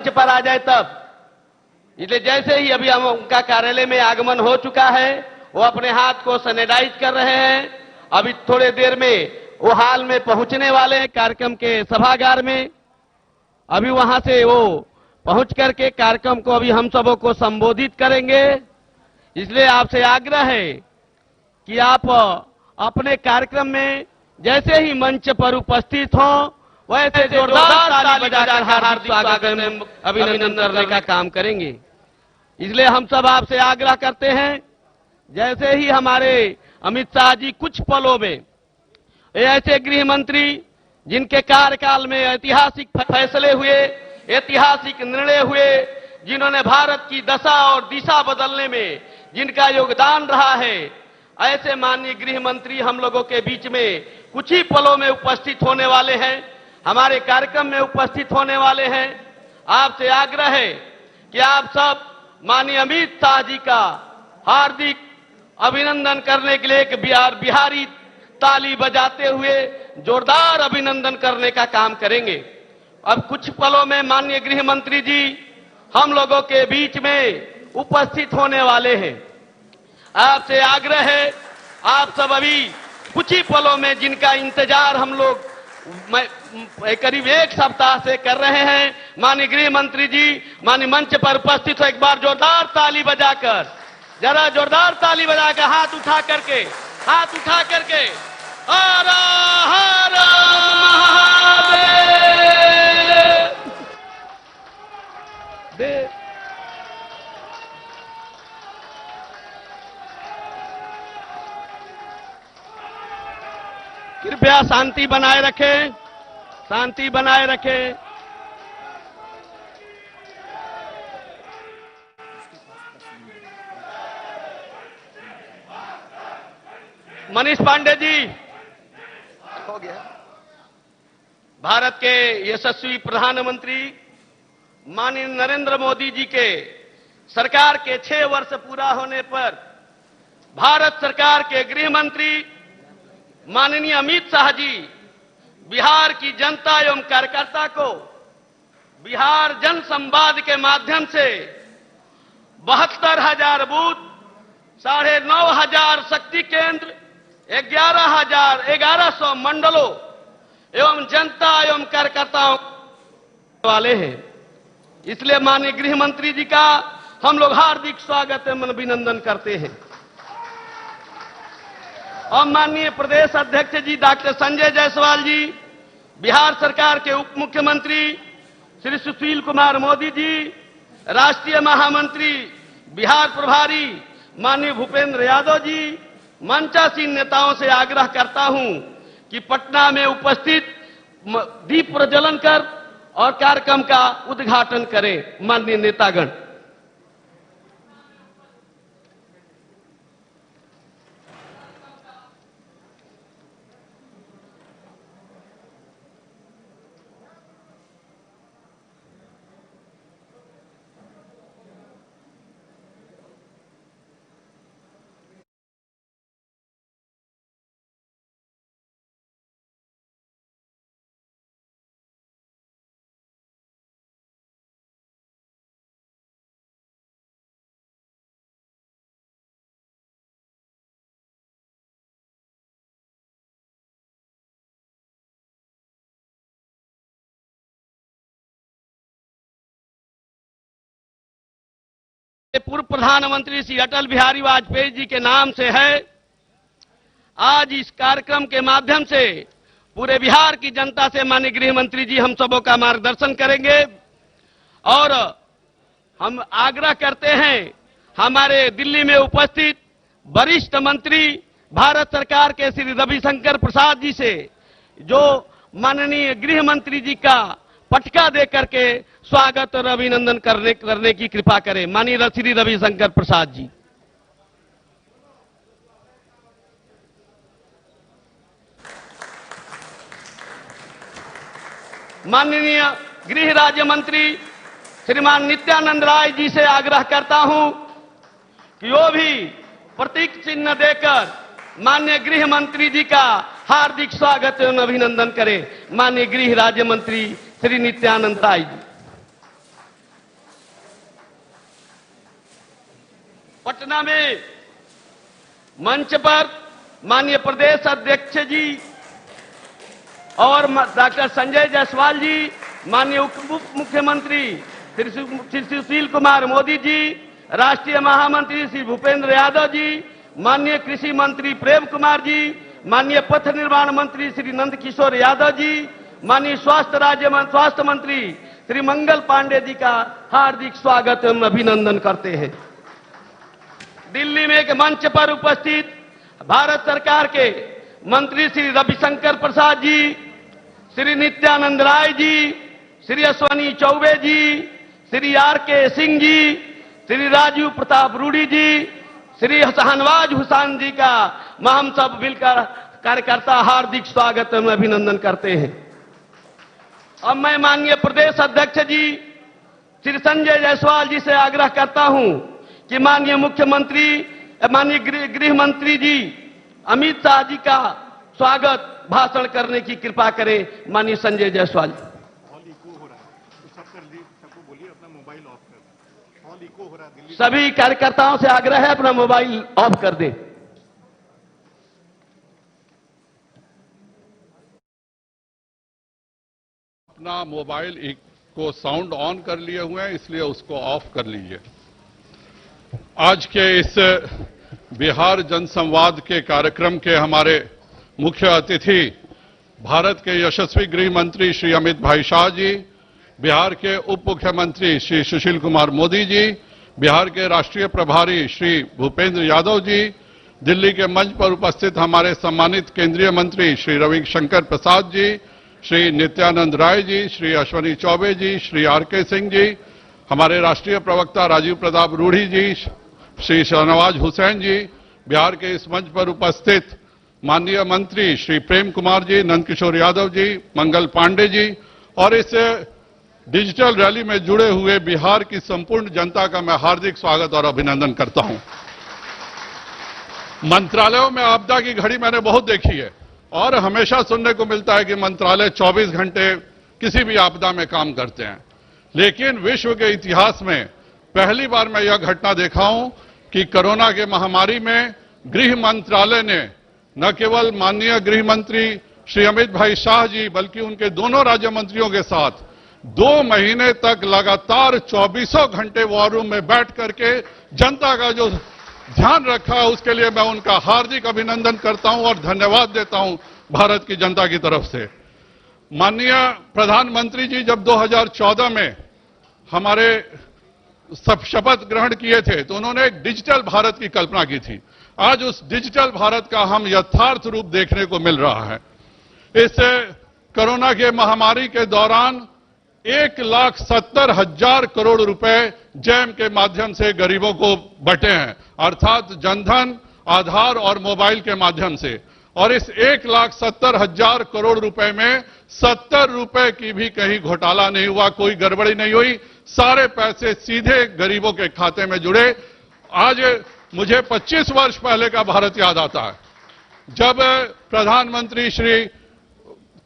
मंच पर आ जाए तब। इसलिए जैसे ही अभी हम उनका कार्यालय में आगमन हो चुका है, वो अपने हाथ को सैनिटाइज कर रहे हैं। अभी थोड़े देर में वो हाल में पहुंचने वाले हैं, कार्यक्रम के सभागार में। अभी वहां से वो पहुंच करके कार्यक्रम को अभी हम सबों को संबोधित करेंगे। इसलिए आपसे आग्रह है कि आप अपने कार्यक्रम में जैसे ही मंच पर उपस्थित हो, वैसे जोरदार ताली बजाकर हार्दिक स्वागत एवं अभिनंदन करने का काम करेंगे। इसलिए हम सब आपसे आग्रह करते हैं, जैसे ही हमारे अमित शाह जी कुछ पलों में, ऐसे गृह मंत्री जिनके कार्यकाल में ऐतिहासिक फैसले हुए, ऐतिहासिक निर्णय हुए, जिन्होंने भारत की दशा और दिशा बदलने में जिनका योगदान रहा है, ऐसे माननीय गृह मंत्री हम लोगों के बीच में कुछ ही पलों में उपस्थित होने वाले हैं, हमारे कार्यक्रम में उपस्थित होने वाले हैं। आपसे आग्रह है कि आप सब माननीय अमित शाह जी का हार्दिक अभिनंदन करने के लिए एक बिहारी ताली बजाते हुए जोरदार अभिनंदन करने का काम करेंगे। अब कुछ पलों में माननीय गृह मंत्री जी हम लोगों के बीच में उपस्थित होने वाले हैं। आपसे आग्रह है, आप सब अभी कुछ ही पलों में जिनका इंतजार हम लोग करीब एक सप्ताह से कर रहे हैं, माननीय गृह मंत्री जी माननीय मंच पर उपस्थित हो, एक बार जोरदार ताली बजाकर, जरा जोरदार ताली बजाकर हाथ उठा करके हर हर महादेव। कृपया शांति बनाए रखें, शांति बनाए रखें। मनीष पांडे जी, हो गया। भारत के यशस्वी प्रधानमंत्री माननीय नरेंद्र मोदी जी के सरकार के 6 वर्ष पूरा होने पर भारत सरकार के गृह मंत्री माननीय अमित शाह जी बिहार की जनता एवं कार्यकर्ता को बिहार जन संवाद के माध्यम से 72,000 बूथ, 9,500 शक्ति केंद्र, 11,100 मंडलों एवं जनता एवं कार्यकर्ताओं वाले हैं। इसलिए माननीय गृह मंत्री जी का हम लोग हार्दिक स्वागत एवं अभिनंदन करते हैं। और माननीय प्रदेश अध्यक्ष जी डॉक्टर संजय जायसवाल जी, बिहार सरकार के उप मुख्यमंत्री श्री सुशील कुमार मोदी जी, राष्ट्रीय महामंत्री बिहार प्रभारी माननीय भूपेंद्र यादव जी, मंचासीन नेताओं से आग्रह करता हूं कि पटना में उपस्थित दीप प्रज्वलन कर और कार्यक्रम का उद्घाटन करें। माननीय नेतागण, पूर्व प्रधानमंत्री श्री अटल बिहारी वाजपेयी जी के नाम से है। आज इस कार्यक्रम के माध्यम से पूरे बिहार की जनता से माननीय गृह मंत्री जी हम सबों का मार्गदर्शन करेंगे और हम आग्रह करते हैं हमारे दिल्ली में उपस्थित वरिष्ठ मंत्री भारत सरकार के श्री रविशंकर प्रसाद जी से, जो माननीय गृह मंत्री जी का पटका दे करके स्वागत और अभिनंदन करने की कृपा करें। माननीय श्री रविशंकर प्रसाद जी। माननीय गृह राज्य मंत्री श्रीमान नित्यानंद राय जी से आग्रह करता हूं कि वो भी प्रतीक चिन्ह देकर माननीय गृह मंत्री जी का हार्दिक स्वागत एवं अभिनंदन करें। माननीय गृह राज्य मंत्री श्री नित्यानंद राय जी। पटना में मंच पर माननीय प्रदेश अध्यक्ष जी और डॉक्टर संजय जायसवाल जी, माननीय उप मुख्यमंत्री श्री सुशील कुमार मोदी जी, राष्ट्रीय महामंत्री श्री भूपेंद्र यादव जी, माननीय कृषि मंत्री प्रेम कुमार जी, माननीय पथ निर्माण मंत्री श्री नंदकिशोर यादव जी, माननीय स्वास्थ्य मंत्री श्री मंगल पांडे जी का हार्दिक स्वागत एवं अभिनंदन करते हैं। दिल्ली में एक मंच पर उपस्थित भारत सरकार के मंत्री श्री रविशंकर प्रसाद जी, श्री नित्यानंद राय जी, श्री अश्वनी चौबे जी, श्री आर.के. सिंह जी, श्री राजीव प्रताप रूडी जी, श्री शाहनवाज हुसैन जी का हम सब मिलकर कार्यकर्ता हार्दिक स्वागत एवं अभिनंदन करते हैं। अब मैं माननीय प्रदेश अध्यक्ष जी श्री संजय जायसवाल जी से आग्रह करता हूं कि माननीय मुख्यमंत्री माननीय गृह मंत्री जी अमित शाह जी का स्वागत भाषण करने की कृपा करें। माननीय संजय जायसवाल जी। हॉल इको हो रहा है तो सबको बोलिए अपना मोबाइल ऑफ कर दें। हॉल इको हो रहा है दिल्ली। सभी कार्यकर्ताओं से आग्रह है अपना मोबाइल ऑफ कर दें। अपना मोबाइल को साउंड ऑन कर लिए हुए हैं, इसलिए उसको ऑफ कर लीजिए। आज के इस बिहार जनसंवाद के कार्यक्रम के हमारे मुख्य अतिथि भारत के यशस्वी गृह मंत्री श्री अमित भाई शाह जी, बिहार के उप मुख्यमंत्री श्री सुशील कुमार मोदी जी, बिहार के राष्ट्रीय प्रभारी श्री भूपेंद्र यादव जी, दिल्ली के मंच पर उपस्थित हमारे सम्मानित केंद्रीय मंत्री श्री रविशंकर प्रसाद जी, श्री नित्यानंद राय जी, श्री अश्वनी चौबे जी, श्री आर.के. सिंह जी, हमारे राष्ट्रीय प्रवक्ता राजीव प्रताप रूडी जी, श्री शाहनवाज हुसैन जी, बिहार के इस मंच पर उपस्थित माननीय मंत्री श्री प्रेम कुमार जी, नंदकिशोर यादव जी, मंगल पांडे जी और इस डिजिटल रैली में जुड़े हुए बिहार की संपूर्ण जनता का मैं हार्दिक स्वागत और अभिनंदन करता हूं। मंत्रालयों में आपदा की घड़ी मैंने बहुत देखी है और हमेशा सुनने को मिलता है कि मंत्रालय 24 घंटे किसी भी आपदा में काम करते हैं, लेकिन विश्व के इतिहास में पहली बार मैं यह घटना देखा हूं कि कोरोना के महामारी में गृह मंत्रालय ने न केवल माननीय गृह मंत्री श्री अमित भाई शाह जी बल्कि उनके दोनों राज्य मंत्रियों के साथ 2 महीने तक लगातार 24 घंटे वॉर रूम में बैठ करके जनता का जो ध्यान रखा उसके लिए मैं उनका हार्दिक अभिनंदन करता हूं और धन्यवाद देता हूं भारत की जनता की तरफ से। माननीय प्रधानमंत्री जी जब 2014 में हमारे सब शपथ ग्रहण किए थे तो उन्होंने एक डिजिटल भारत की कल्पना की थी। आज उस डिजिटल भारत का हम यथार्थ रूप देखने को मिल रहा है। इस कोरोना के महामारी के दौरान 1,70,000 करोड़ रुपए जैम के माध्यम से गरीबों को बंटे हैं, अर्थात जनधन, आधार और मोबाइल के माध्यम से। और इस 1,70,000 करोड़ रुपए में 70 रुपए की भी कहीं घोटाला नहीं हुआ, कोई गड़बड़ी नहीं हुई, सारे पैसे सीधे गरीबों के खाते में जुड़े। आज मुझे 25 वर्ष पहले का भारत याद आता है जब प्रधानमंत्री श्री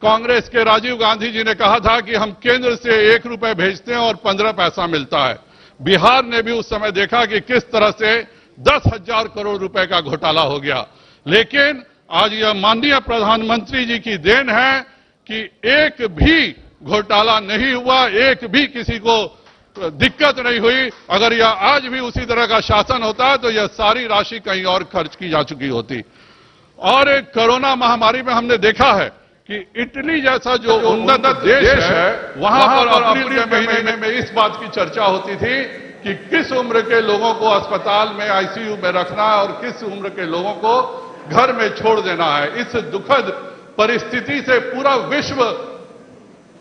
कांग्रेस के राजीव गांधी जी ने कहा था कि हम केंद्र से 1 रुपए भेजते हैं और 15 पैसा मिलता है। बिहार ने भी उस समय देखा कि किस तरह से 10,000 करोड़ रुपए का घोटाला हो गया, लेकिन आज यह माननीय प्रधानमंत्री जी की देन है कि एक भी घोटाला नहीं हुआ, एक भी किसी को दिक्कत नहीं हुई। अगर यह आज भी उसी तरह का शासन होता तो यह सारी राशि कहीं और खर्च की जा चुकी होती। और कोरोना महामारी में हमने देखा है कि इटली जैसा जो उन्नत देश है वहां पर अप्रैल के महीने में इस बात की चर्चा होती थी कि किस उम्र के लोगों को अस्पताल में आईसीयू में रखना है और किस उम्र के लोगों को घर में छोड़ देना है। इस दुखद परिस्थिति से पूरा विश्व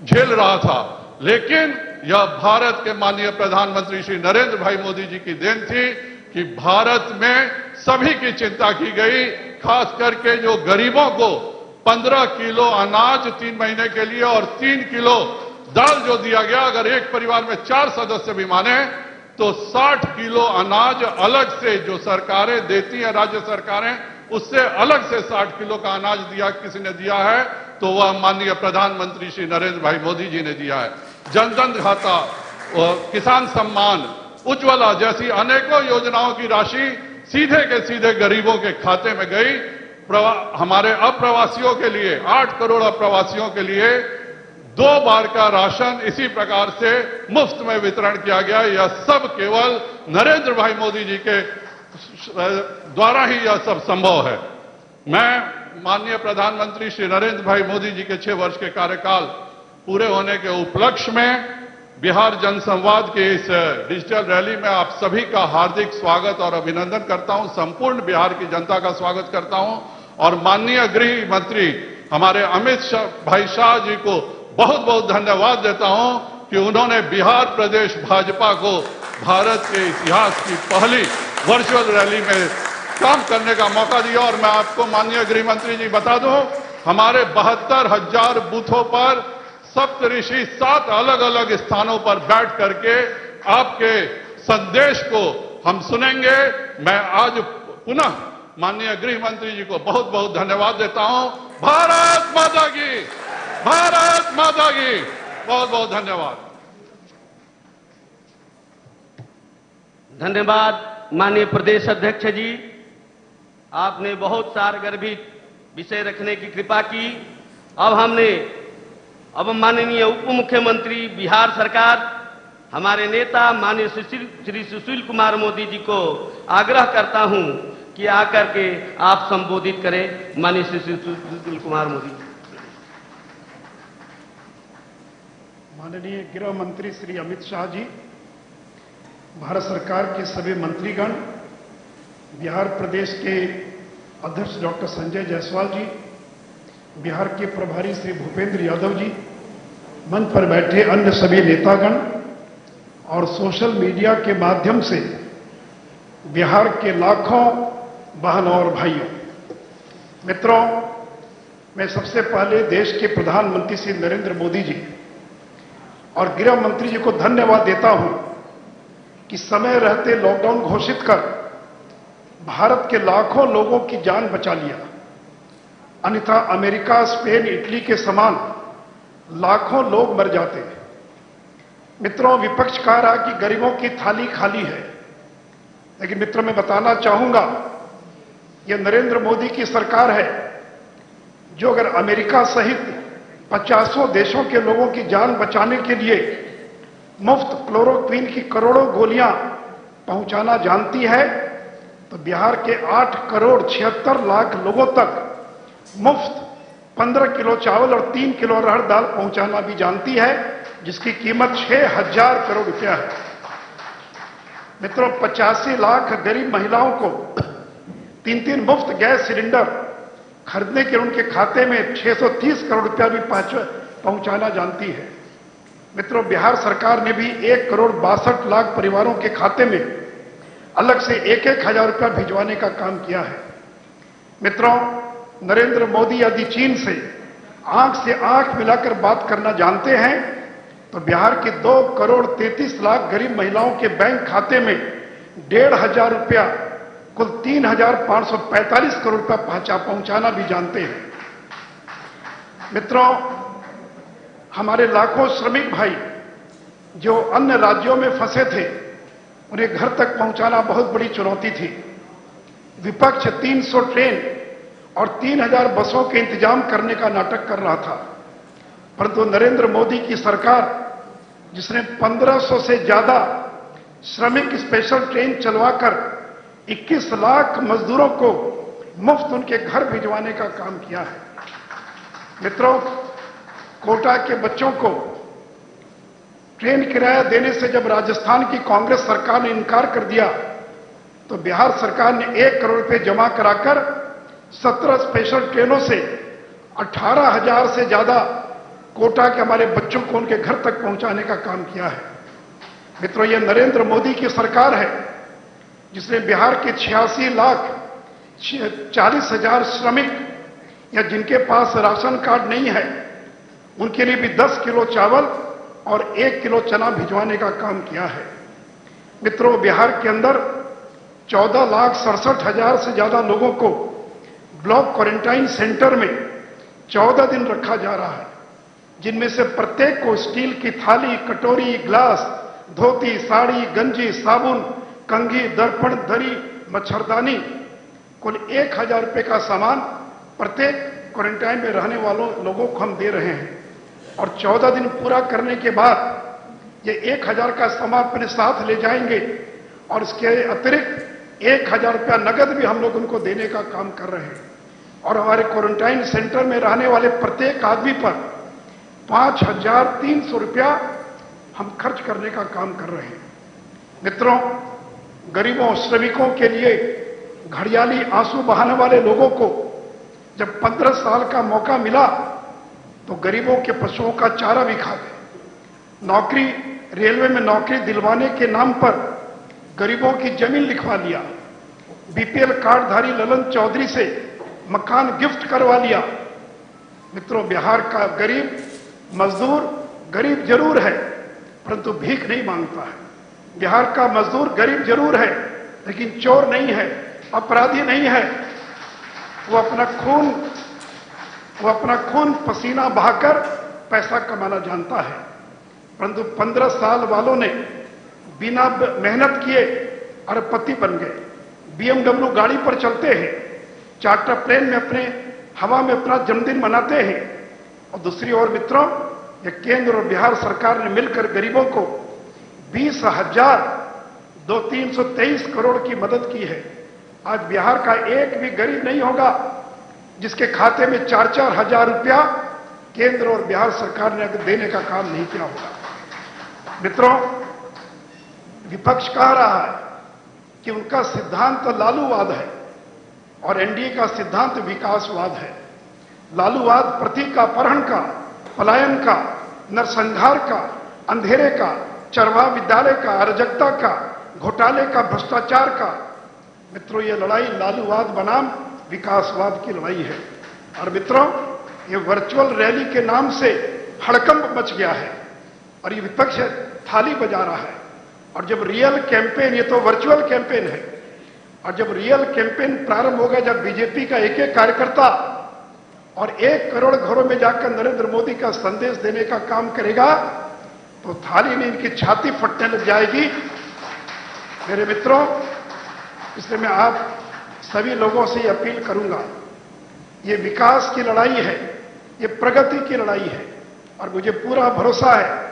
झेल रहा था, लेकिन यह भारत के माननीय प्रधानमंत्री श्री नरेंद्र भाई मोदी जी की देन थी कि भारत में सभी की चिंता की गई, खास करके जो गरीबों को 15 किलो अनाज 3 महीने के लिए और 3 किलो दाल जो दिया गया। अगर एक परिवार में 4 सदस्य भी माने तो 60 किलो अनाज अलग से जो सरकारें देती हैं, राज्य सरकारें, उससे अलग से 60 किलो का अनाज दिया, किसी ने दिया है तो वह माननीय प्रधानमंत्री श्री नरेंद्र भाई मोदी जी ने दिया है। जनधन खाता, किसान सम्मान, उज्ज्वला जैसी अनेकों योजनाओं की राशि सीधे के सीधे गरीबों के खाते में गई। हमारे अप्रवासियों के लिए 8 करोड़ अप्रवासियों के लिए 2 बार का राशन इसी प्रकार से मुफ्त में वितरण किया गया। यह सब केवल नरेंद्र भाई मोदी जी के द्वारा ही यह सब संभव है। मैं माननीय प्रधानमंत्री श्री नरेंद्र भाई मोदी जी के 6 वर्ष के कार्यकाल पूरे होने के उपलक्ष्य में बिहार जनसंवाद की इस डिजिटल रैली में आप सभी का हार्दिक स्वागत और अभिनंदन करता हूं। संपूर्ण बिहार की जनता का स्वागत करता हूं और माननीय गृह मंत्री हमारे अमित भाई शाह जी को बहुत बहुत धन्यवाद देता हूं कि उन्होंने बिहार प्रदेश भाजपा को भारत के इतिहास की पहली वर्चुअल रैली में काम करने का मौका दिया। और मैं आपको माननीय गृह मंत्री जी बता दूं, हमारे 72,000 बूथों पर सप्तऋषि 7 अलग अलग स्थानों पर बैठ करके आपके संदेश को हम सुनेंगे। मैं आज पुनः माननीय गृह मंत्री जी को बहुत बहुत धन्यवाद देता हूं। भारत माता की, भारत माता की, बहुत बहुत धन्यवाद। धन्यवाद माननीय प्रदेश अध्यक्ष जी, आपने बहुत सारगर्भित विषय रखने की कृपा की। अब माननीय उप मुख्यमंत्री बिहार सरकार हमारे नेता माननीय श्री सुशील कुमार मोदी जी को आग्रह करता हूं कि आकर के आप संबोधित करें। माननीय श्री सुशील कुमार मोदी। माननीय गृह मंत्री श्री अमित शाह जी, भारत सरकार के सभी मंत्रीगण, बिहार प्रदेश के अध्यक्ष डॉक्टर संजय जायसवाल जी, बिहार के प्रभारी श्री भूपेंद्र यादव जी, मंच पर बैठे अन्य सभी नेतागण और सोशल मीडिया के माध्यम से बिहार के लाखों बहनों और भाइयों, मित्रों, मैं सबसे पहले देश के प्रधानमंत्री श्री नरेंद्र मोदी जी और गृह मंत्री जी को धन्यवाद देता हूं कि समय रहते लॉकडाउन घोषित कर भारत के लाखों लोगों की जान बचा लिया। अन्यथा अमेरिका, स्पेन, इटली के समान लाखों लोग मर जाते। मित्रों, विपक्ष कह रहा कि गरीबों की थाली खाली है, लेकिन मित्रों मैं बताना चाहूंगा यह नरेंद्र मोदी की सरकार है जो अगर अमेरिका सहित 50 देशों के लोगों की जान बचाने के लिए मुफ्त क्लोरोक्विन की करोड़ों गोलियां पहुंचाना जानती है, तो बिहार के 8 करोड़ 76 लाख लोगों तक मुफ्त 15 किलो चावल और 3 किलो अरहर दाल पहुंचाना भी जानती है, जिसकी कीमत 6,000 करोड़ रुपया है। मित्रों, 85 लाख गरीब महिलाओं को 3 मुफ्त गैस सिलेंडर खरीदने के उनके खाते में 630 करोड़ रुपया भी पहुंचाना जानती है। मित्रों, बिहार सरकार ने भी 1 करोड़ 62 लाख परिवारों के खाते में अलग से 1-1 हजार रुपया भिजवाने का काम किया है। मित्रों, नरेंद्र मोदी यदि चीन से आंख मिलाकर बात करना जानते हैं, तो बिहार के 2 करोड़ 33 लाख गरीब महिलाओं के बैंक खाते में 1,500 रुपया, कुल 3,545 करोड़ रुपया पहुंचाना भी जानते हैं। मित्रों, हमारे लाखों श्रमिक भाई जो अन्य राज्यों में फंसे थे, उन्हें घर तक पहुंचाना बहुत बड़ी चुनौती थी। विपक्ष 300 ट्रेन और 3,000 बसों के इंतजाम करने का नाटक कर रहा था, परंतु नरेंद्र मोदी की सरकार, जिसने 1,500 से ज्यादा श्रमिक स्पेशल ट्रेन चलवाकर 21 लाख मजदूरों को मुफ्त उनके घर भिजवाने का काम किया है। मित्रों, कोटा के बच्चों को ट्रेन किराया देने से जब राजस्थान की कांग्रेस सरकार ने इनकार कर दिया, तो बिहार सरकार ने 1 करोड़ रुपए जमा कराकर 17 स्पेशल ट्रेनों से 18,000 से ज्यादा कोटा के हमारे बच्चों को उनके घर तक पहुंचाने का काम किया है। मित्रों, यह नरेंद्र मोदी की सरकार है जिसने बिहार के 86 लाख 40 हजार श्रमिक या जिनके पास राशन कार्ड नहीं है, उनके लिए भी 10 किलो चावल और 1 किलो चना भिजवाने का काम किया है। मित्रों, बिहार के अंदर 14,67,000 से ज्यादा लोगों को ब्लॉक क्वारंटाइन सेंटर में 14 दिन रखा जा रहा है, जिनमें से प्रत्येक को स्टील की थाली, कटोरी, ग्लास, धोती, साड़ी, गंजी, साबुन, कंघी, दर्पण, दरी, मच्छरदानी, कुल 1000 रुपए का सामान प्रत्येक क्वारंटाइन में रहने वालों लोगों को हम दे रहे हैं। और 14 दिन पूरा करने के बाद ये 1000 का सामान अपने साथ ले जाएंगे और इसके अतिरिक्त 1000 रुपया नगद भी हम लोग उनको देने का काम कर रहे हैं। और हमारे क्वारंटाइन सेंटर में रहने वाले प्रत्येक आदमी पर 5300 रुपया हम खर्च करने का काम कर रहे हैं। मित्रों, गरीबों, श्रमिकों के लिए घड़ियाली आंसू बहाने वाले लोगों को जब 15 साल का मौका मिला तो गरीबों के पशुओं का चारा भी खा गए। नौकरी, रेलवे में नौकरी दिलवाने के नाम पर गरीबों की जमीन लिखवा लिया। बीपीएल कार्डधारी ललन चौधरी से मकान गिफ्ट करवा लिया। मित्रों, बिहार का गरीब मजदूर गरीब जरूर है परंतु भीख नहीं मांगता है। बिहार का मजदूर गरीब जरूर है लेकिन चोर नहीं है, अपराधी नहीं है। वो अपना खून पसीना बहाकर पैसा कमाना जानता है। परंतु 15 साल वालों ने बिना मेहनत किए अरबपति बन गए। BMW गाड़ी पर चलते हैं, चार्टर प्लेन में अपने हवा में अपना जन्मदिन मनाते हैं। और दूसरी ओर मित्रों, ये केंद्र और बिहार सरकार ने मिलकर गरीबों को 20,323 करोड़ की मदद की है। आज बिहार का एक भी गरीब नहीं होगा जिसके खाते में 4-4 हजार रुपया केंद्र और बिहार सरकार ने देने का काम नहीं किया होगा। मित्रों, विपक्ष कह रहा है कि उनका सिद्धांत लालूवाद है और एनडीए का सिद्धांत विकासवाद है। लालूवाद प्रतीक का, अपहरण का, पलायन का, नरसंहार का, अंधेरे का, चरवाहा विद्यालय का, अराजकता का, घोटाले का, भ्रष्टाचार का। मित्रों, ये लड़ाई लालूवाद बनाम विकासवाद की लड़ाई है। और मित्रों, ये वर्चुअल रैली के नाम से हड़कंप मच गया है और ये विपक्ष थाली बजा रहा है। और जब रियल कैंपेन, ये तो वर्चुअल कैंपेन है, और जब रियल कैंपेन प्रारंभ होगा, जब बीजेपी का एक एक कार्यकर्ता और 1 करोड़ घरों में जाकर नरेंद्र मोदी का संदेश देने का काम करेगा तो थाली में इनकी छाती फटने लग जाएगी। मेरे मित्रों, इसलिए मैं आप सभी लोगों से अपील करूंगा, ये विकास की लड़ाई है, ये प्रगति की लड़ाई है। और मुझे पूरा भरोसा है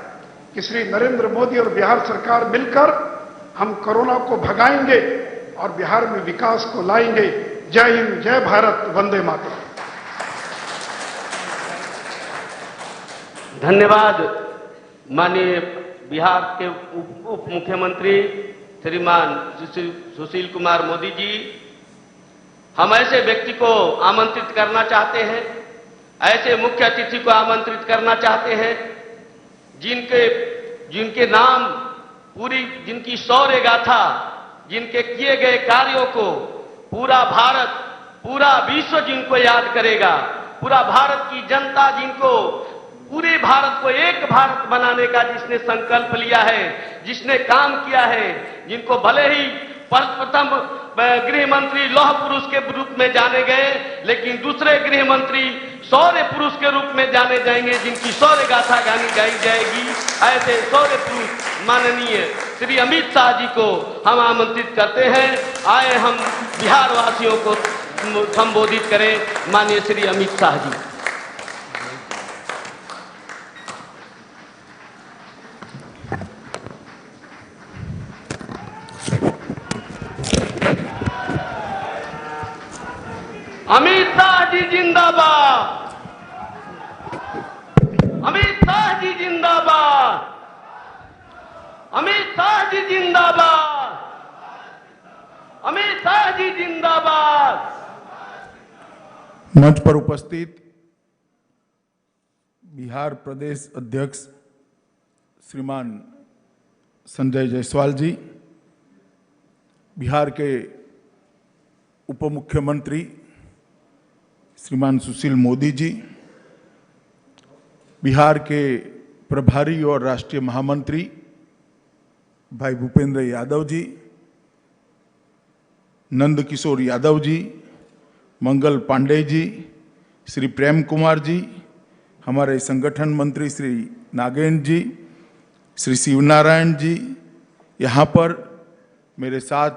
कि श्री नरेंद्र मोदी और बिहार सरकार मिलकर हम कोरोना को भगाएंगे और बिहार में विकास को लाएंगे। जय हिंद, जय भारत, वंदे मातरम। धन्यवाद माननीय बिहार के उप मुख्यमंत्री श्रीमान सुशील कुमार मोदी जी। हम ऐसे व्यक्ति को आमंत्रित करना चाहते हैं, ऐसे मुख्य अतिथि को आमंत्रित करना चाहते हैं जिनके नाम पूरी, जिनकी शौर्य गाथा, जिनके किए गए कार्यों को पूरा भारत, पूरा विश्व जिनको याद करेगा, पूरा भारत की जनता जिनको, पूरे भारत को एक भारत बनाने का जिसने संकल्प लिया है, जिसने काम किया है, जिनको भले ही प्रथम गृह मंत्री लौह पुरुष के रूप में जाने गए, लेकिन दूसरे गृह मंत्री शौर्य पुरुष के रूप में जाने जाएंगे, जिनकी शौर्य गाथा गानी गाई जाएगी। ऐसे शौर्य पुरुष माननीय श्री अमित शाह जी को हम आमंत्रित करते हैं। आए हम बिहार वासियों को संबोधित करें। माननीय श्री अमित शाह जी। अमित शाह जी जिंदाबाद, अमित शाह जी जिंदाबाद, अमित शाह जी जिंदाबाद, अमित शाह जी जिंदाबाद। मंच पर उपस्थित बिहार प्रदेश अध्यक्ष श्रीमान संजय जायसवाल जी, बिहार के उप मुख्यमंत्री श्रीमान सुशील मोदी जी, बिहार के प्रभारी और राष्ट्रीय महामंत्री भाई भूपेंद्र यादव जी, नंद किशोर यादव जी, मंगल पांडे जी, श्री प्रेम कुमार जी, हमारे संगठन मंत्री श्री नागेंद्र जी, श्री शिवनारायण जी, यहाँ पर मेरे साथ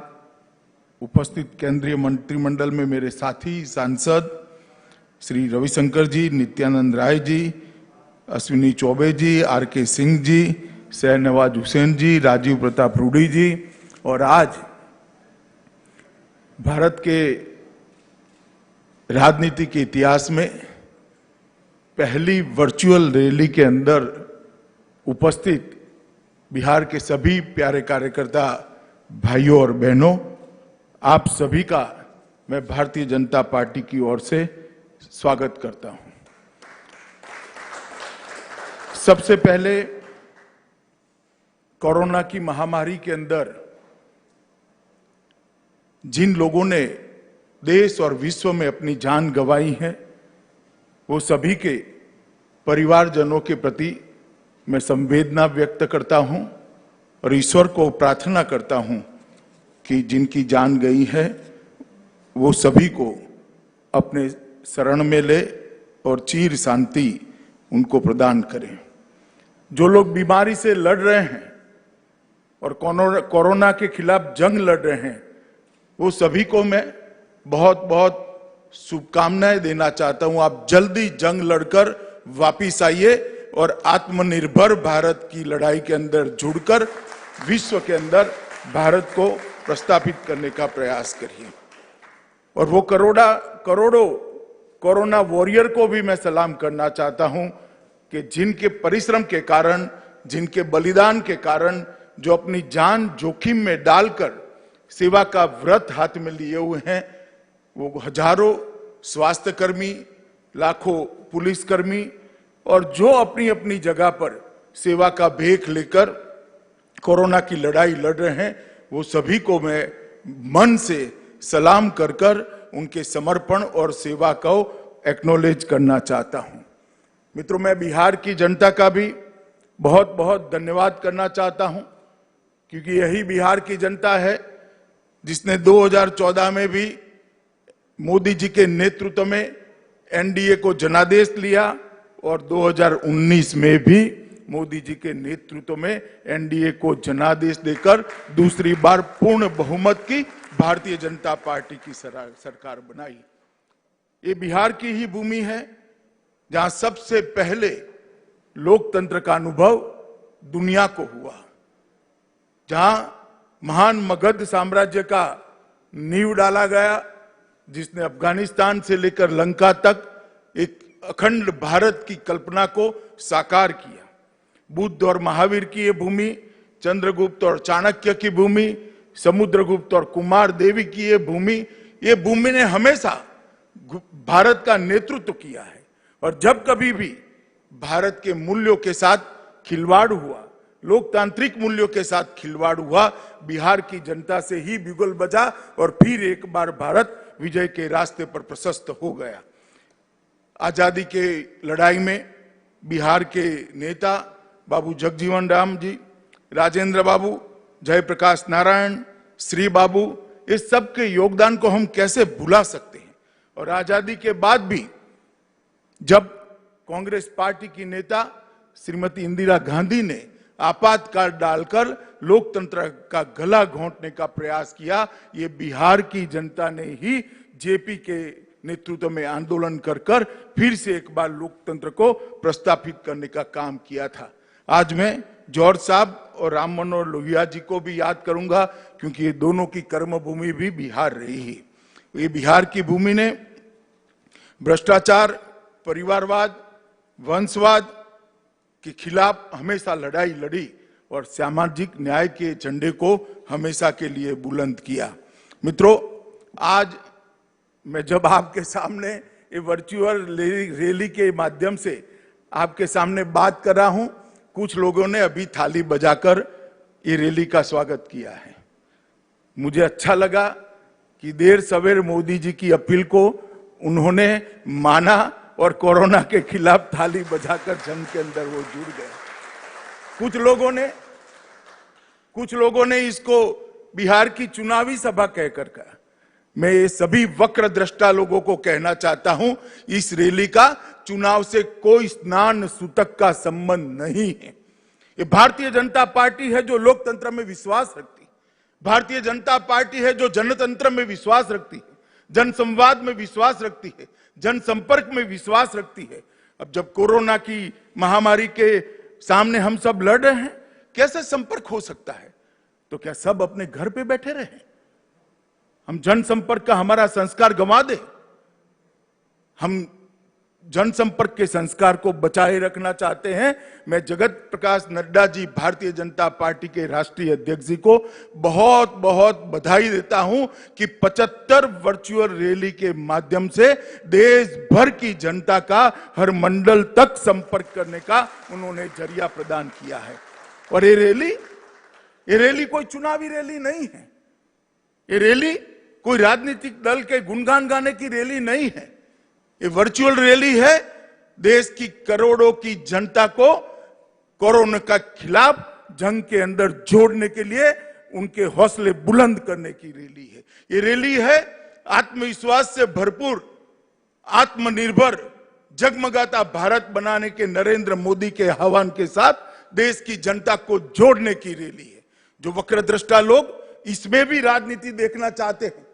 उपस्थित केंद्रीय मंत्रिमंडल में मेरे साथी सांसद श्री रविशंकर जी, नित्यानंद राय जी, अश्विनी चौबे जी, आर.के. सिंह जी, शहनवाज हुसैन जी, राजीव प्रताप रूडी जी, और आज भारत के राजनीति के इतिहास में पहली वर्चुअल रैली के अंदर उपस्थित बिहार के सभी प्यारे कार्यकर्ता भाइयों और बहनों, आप सभी का मैं भारतीय जनता पार्टी की ओर से स्वागत करता हूं। सबसे पहले कोरोना की महामारी के अंदर जिन लोगों ने देश और विश्व में अपनी जान गंवाई है, वो सभी के परिवारजनों के प्रति मैं संवेदना व्यक्त करता हूं और ईश्वर को प्रार्थना करता हूं कि जिनकी जान गई है वो सभी को अपने शरण में ले और चिर शांति उनको प्रदान करें। जो लोग बीमारी से लड़ रहे हैं और कोरोना के खिलाफ जंग लड़ रहे हैं, वो सभी को मैं बहुत बहुत शुभकामनाएं देना चाहता हूं। आप जल्दी जंग लड़कर वापिस आइए और आत्मनिर्भर भारत की लड़ाई के अंदर जुड़कर विश्व के अंदर भारत को प्रस्थापित करने का प्रयास करिए। और वो करोड़ों कोरोना वॉरियर को भी मैं सलाम करना चाहता हूं कि जिनके परिश्रम के कारण, जिनके बलिदान के कारण, जो अपनी जान जोखिम में डालकर सेवा का व्रत हाथ में लिए हुए हैं, वो हजारों स्वास्थ्यकर्मी, लाखों पुलिसकर्मी और जो अपनी अपनी जगह पर सेवा का भेख लेकर कोरोना की लड़ाई लड़ रहे हैं, वो सभी को मैं मन से सलाम कर कर उनके समर्पण और सेवा को एक्नॉलेज करना चाहता हूं। मित्रों, मैं बिहार की जनता का भी बहुत बहुत धन्यवाद करना चाहता हूं, क्योंकि यही बिहार की जनता है जिसने 2014 में भी मोदी जी के नेतृत्व में एनडीए को जनादेश लिया और 2019 में भी मोदी जी के नेतृत्व में एनडीए को जनादेश देकर दूसरी बार पूर्ण बहुमत की भारतीय जनता पार्टी की सरकार बनाई। ये बिहार की ही भूमि है जहां सबसे पहले लोकतंत्र का अनुभव दुनिया को हुआ, जहां महान मगध साम्राज्य का नींव डाला गया, जिसने अफगानिस्तान से लेकर लंका तक एक अखंड भारत की कल्पना को साकार किया। बुद्ध और महावीर की ये भूमि, चंद्रगुप्त और चाणक्य की भूमि, समुद्रगुप्त और कुमार देवी की ये भूमि ने हमेशा भारत का नेतृत्व किया है। और जब कभी भी भारत के मूल्यों के साथ खिलवाड़ हुआ, लोकतांत्रिक मूल्यों के साथ खिलवाड़ हुआ, बिहार की जनता से ही बिगुल बजा और फिर एक बार भारत विजय के रास्ते पर प्रशस्त हो गया। आजादी के लड़ाई में बिहार के नेता बाबू जगजीवन राम जी, राजेंद्र बाबू, जयप्रकाश नारायण, श्री बाबू, इस सब के योगदान को हम कैसे भुला सकते हैं। और आजादी के बाद भी जब कांग्रेस पार्टी की नेता श्रीमती इंदिरा गांधी ने आपातकाल डालकर लोकतंत्र का गला घोंटने का प्रयास किया, ये बिहार की जनता ने ही जेपी के नेतृत्व में आंदोलन कर कर फिर से एक बार लोकतंत्र को प्रस्थापित करने का काम किया था। आज मैं जॉर्ज साहब और राम मनोहर लोहिया जी को भी याद करूंगा, क्योंकि ये दोनों की कर्म भूमि भी बिहार रही है। ये बिहार की भूमि ने भ्रष्टाचार, परिवारवाद, वंशवाद के खिलाफ हमेशा लड़ाई लड़ी और सामाजिक न्याय के झंडे को हमेशा के लिए बुलंद किया। मित्रों, आज मैं जब आपके सामने ये वर्चुअल रैली के माध्यम से आपके सामने बात कर रहा हूं, कुछ लोगों ने अभी थाली बजाकर ये रैली का स्वागत किया है। मुझे अच्छा लगा कि देर सवेर मोदी जी की अपील को उन्होंने माना और कोरोना के खिलाफ थाली बजाकर जंग के अंदर वो जुड़ गए। कुछ लोगों ने इसको बिहार की चुनावी सभा कहकर कहा। मैं ये सभी वक्र दृष्टा लोगों को कहना चाहता हूं, इस रैली का चुनाव से कोई स्नान सूतक का संबंध नहीं है। ये भारतीय जनता पार्टी है जो लोकतंत्र में विश्वास रखती है, भारतीय जनता पार्टी है जो जनतंत्र में विश्वास रखती है, जनसंवाद में विश्वास रखती है, जनसंपर्क में विश्वास रखती है। अब जब कोरोना की महामारी के सामने हम सब लड़ रहे हैं, कैसे संपर्क हो सकता है? तो क्या सब अपने घर पे बैठे रहे? हम जनसंपर्क का हमारा संस्कार गंवा दे? हम जनसंपर्क के संस्कार को बचाए रखना चाहते हैं। मैं जगत प्रकाश नड्डा जी, भारतीय जनता पार्टी के राष्ट्रीय अध्यक्ष जी को बहुत बहुत बधाई देता हूं कि 75 वर्चुअल रैली के माध्यम से देश भर की जनता का हर मंडल तक संपर्क करने का उन्होंने जरिया प्रदान किया है। और ये रैली कोई चुनावी रैली नहीं है, ये रैली कोई राजनीतिक दल के गुणगान गाने की रैली नहीं है, ये वर्चुअल रैली है देश की करोड़ों की जनता को कोरोना के खिलाफ जंग के अंदर जोड़ने के लिए उनके हौसले बुलंद करने की रैली है। ये रैली है आत्मविश्वास से भरपूर, आत्मनिर्भर, जगमगाता भारत बनाने के नरेंद्र मोदी के आह्वान के साथ देश की जनता को जोड़ने की रैली है। जो वक्रदृष्टा लोग इसमें भी राजनीति देखना चाहते हैं,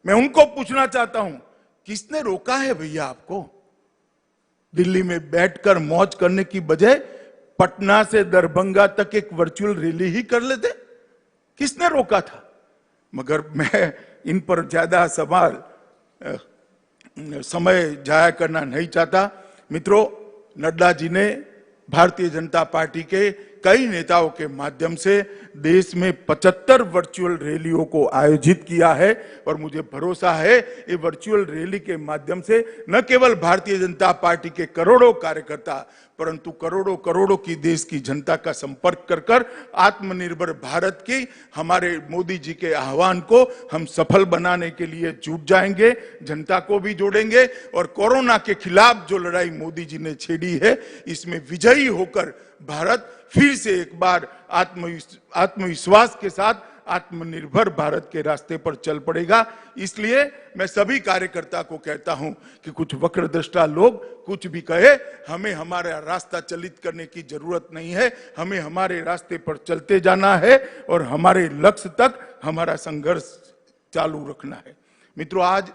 मैं उनको पूछना चाहता हूं, किसने रोका है भैया आपको? दिल्ली में बैठकर मौज करने की बजाय पटना से दरभंगा तक एक वर्चुअल रैली ही कर लेते, किसने रोका था? मगर मैं इन पर ज्यादा समय जाया करना नहीं चाहता। मित्रों, नड्डा जी ने भारतीय जनता पार्टी के कई नेताओं के माध्यम से देश में 75 वर्चुअल रैलियों को आयोजित किया है और मुझे भरोसा है ये वर्चुअल रैली के माध्यम से न केवल भारतीय जनता पार्टी के करोड़ों कार्यकर्ता परंतु करोड़ों करोड़ों की देश की जनता का संपर्क कर कर आत्मनिर्भर भारत की हमारे मोदी जी के आह्वान को हम सफल बनाने के लिए जुट जाएंगे, जनता को भी जोड़ेंगे और कोरोना के खिलाफ जो लड़ाई मोदी जी ने छेड़ी है इसमें विजयी होकर भारत फिर से एक बार आत्मविश्वास के साथ आत्मनिर्भर भारत के रास्ते पर चल पड़ेगा। इसलिए मैं सभी कार्यकर्ता को कहता हूं कि कुछ वक्रदृष्टा लोग कुछ भी कहे, हमें हमारा रास्ता चलित करने की जरूरत नहीं है, हमें हमारे रास्ते पर चलते जाना है और हमारे लक्ष्य तक हमारा संघर्ष चालू रखना है। मित्रों, आज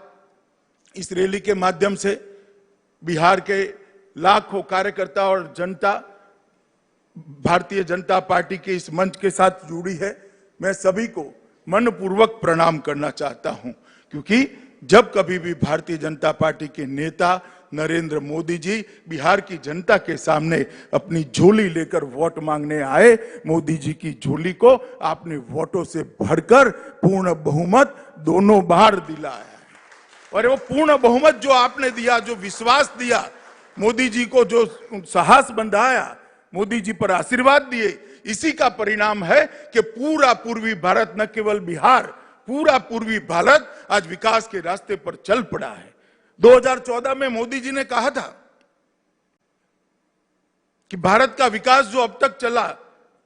इस रैली के माध्यम से बिहार के लाखों कार्यकर्ता और जनता भारतीय जनता पार्टी के इस मंच के साथ जुड़ी है। मैं सभी को मनपूर्वक प्रणाम करना चाहता हूं, क्योंकि जब कभी भी भारतीय जनता पार्टी के नेता नरेंद्र मोदी जी बिहार की जनता के सामने अपनी झोली लेकर वोट मांगने आए, मोदी जी की झोली को आपने वोटों से भरकर पूर्ण बहुमत दोनों बार दिलाया है। और वो पूर्ण बहुमत जो आपने दिया, जो विश्वास दिया, मोदी जी को जो साहस बंधाया, मोदी जी पर आशीर्वाद दिए, इसी का परिणाम है कि पूरा पूर्वी भारत, न केवल बिहार, पूरा पूर्वी भारत आज विकास के रास्ते पर चल पड़ा है। 2014 में मोदी जी ने कहा था कि भारत का विकास जो अब तक चला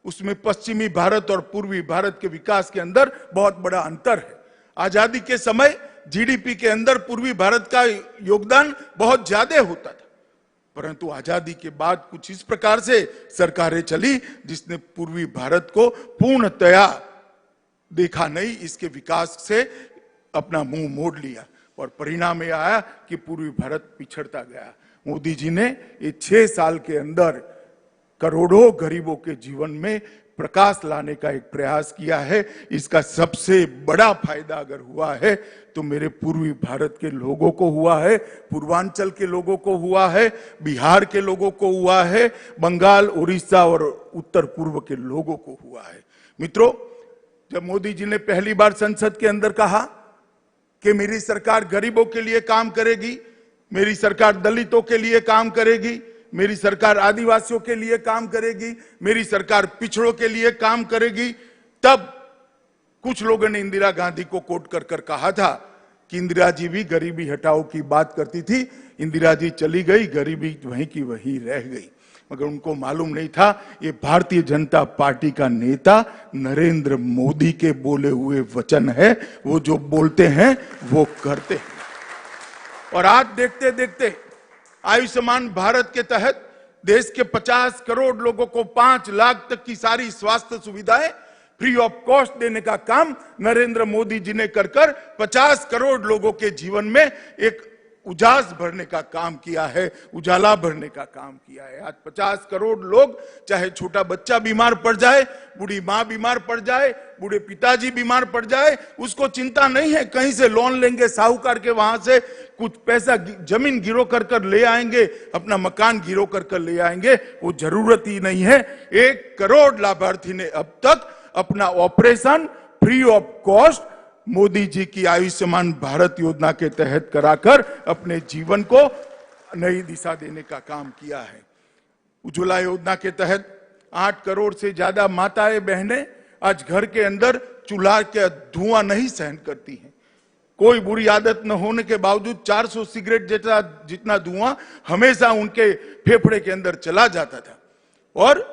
उसमें पश्चिमी भारत और पूर्वी भारत के विकास के अंदर बहुत बड़ा अंतर है। आजादी के समय जीडीपी के अंदर पूर्वी भारत का योगदान बहुत ज्यादा होता था, परंतु आजादी के बाद कुछ इस प्रकार से सरकारें चली जिसने पूर्वी भारत को पूर्णतया देखा नहीं, इसके विकास से अपना मुंह मोड़ लिया और परिणाम यह आया कि पूर्वी भारत पिछड़ता गया। मोदी जी ने ये 6 साल के अंदर करोड़ों गरीबों के जीवन में प्रकाश लाने का एक प्रयास किया है। इसका सबसे बड़ा फायदा अगर हुआ है तो मेरे पूर्वी भारत के लोगों को हुआ है, पूर्वांचल के लोगों को हुआ है, बिहार के लोगों को हुआ है, बंगाल, उड़ीसा और उत्तर पूर्व के लोगों को हुआ है। मित्रों, जब मोदी जी ने पहली बार संसद के अंदर कहा कि मेरी सरकार गरीबों के लिए काम करेगी, मेरी सरकार दलितों के लिए काम करेगी, मेरी सरकार आदिवासियों के लिए काम करेगी, मेरी सरकार पिछड़ों के लिए काम करेगी, तब कुछ लोगों ने इंदिरा गांधी को कोट कर कर कहा था कि इंदिरा जी भी गरीबी हटाओ की बात करती थी, इंदिरा जी चली गई, गरीबी वहीं की वहीं रह गई। मगर उनको मालूम नहीं था ये भारतीय जनता पार्टी का नेता नरेंद्र मोदी के बोले हुए वचन है, वो जो बोलते हैं वो करते हैं। और आज देखते देखते आयुष्मान भारत के तहत देश के 50 करोड़ लोगों को 5 लाख तक की सारी स्वास्थ्य सुविधाएं फ्री ऑफ कॉस्ट देने का काम नरेंद्र मोदी जी ने कर 50 करोड़ लोगों के जीवन में एक उजास भरने का काम किया है, उजाला भरने का काम किया है। आज 50 करोड़ लोग, चाहे छोटा बच्चा बीमार पड़ जाए, बूढ़ी मां बीमार पड़ जाए, बूढ़े पिताजी बीमार पड़ जाए, उसको चिंता नहीं है कहीं से लोन लेंगे साहूकार के, वहां से कुछ पैसा जमीन गिरो कर ले आएंगे, अपना मकान गिरो कर ले आएंगे, वो जरूरत ही नहीं है। 1 करोड़ लाभार्थी ने अब तक अपना operation free of cost Modi ji की आयुष्मान भारत योजना के तहत कराकर अपने जीवन को नई दिशा देने का काम किया है। उज्ज्वला योजना के तहत 8 करोड़ से ज्यादा माताएं बहनें आज घर के अंदर चूल्हा के धुआं नहीं सहन करती हैं। कोई बुरी आदत न होने के बावजूद 400 सिगरेट जैसा जितना धुआं हमेशा उनके फेफड़े के अंदर चला जाता था और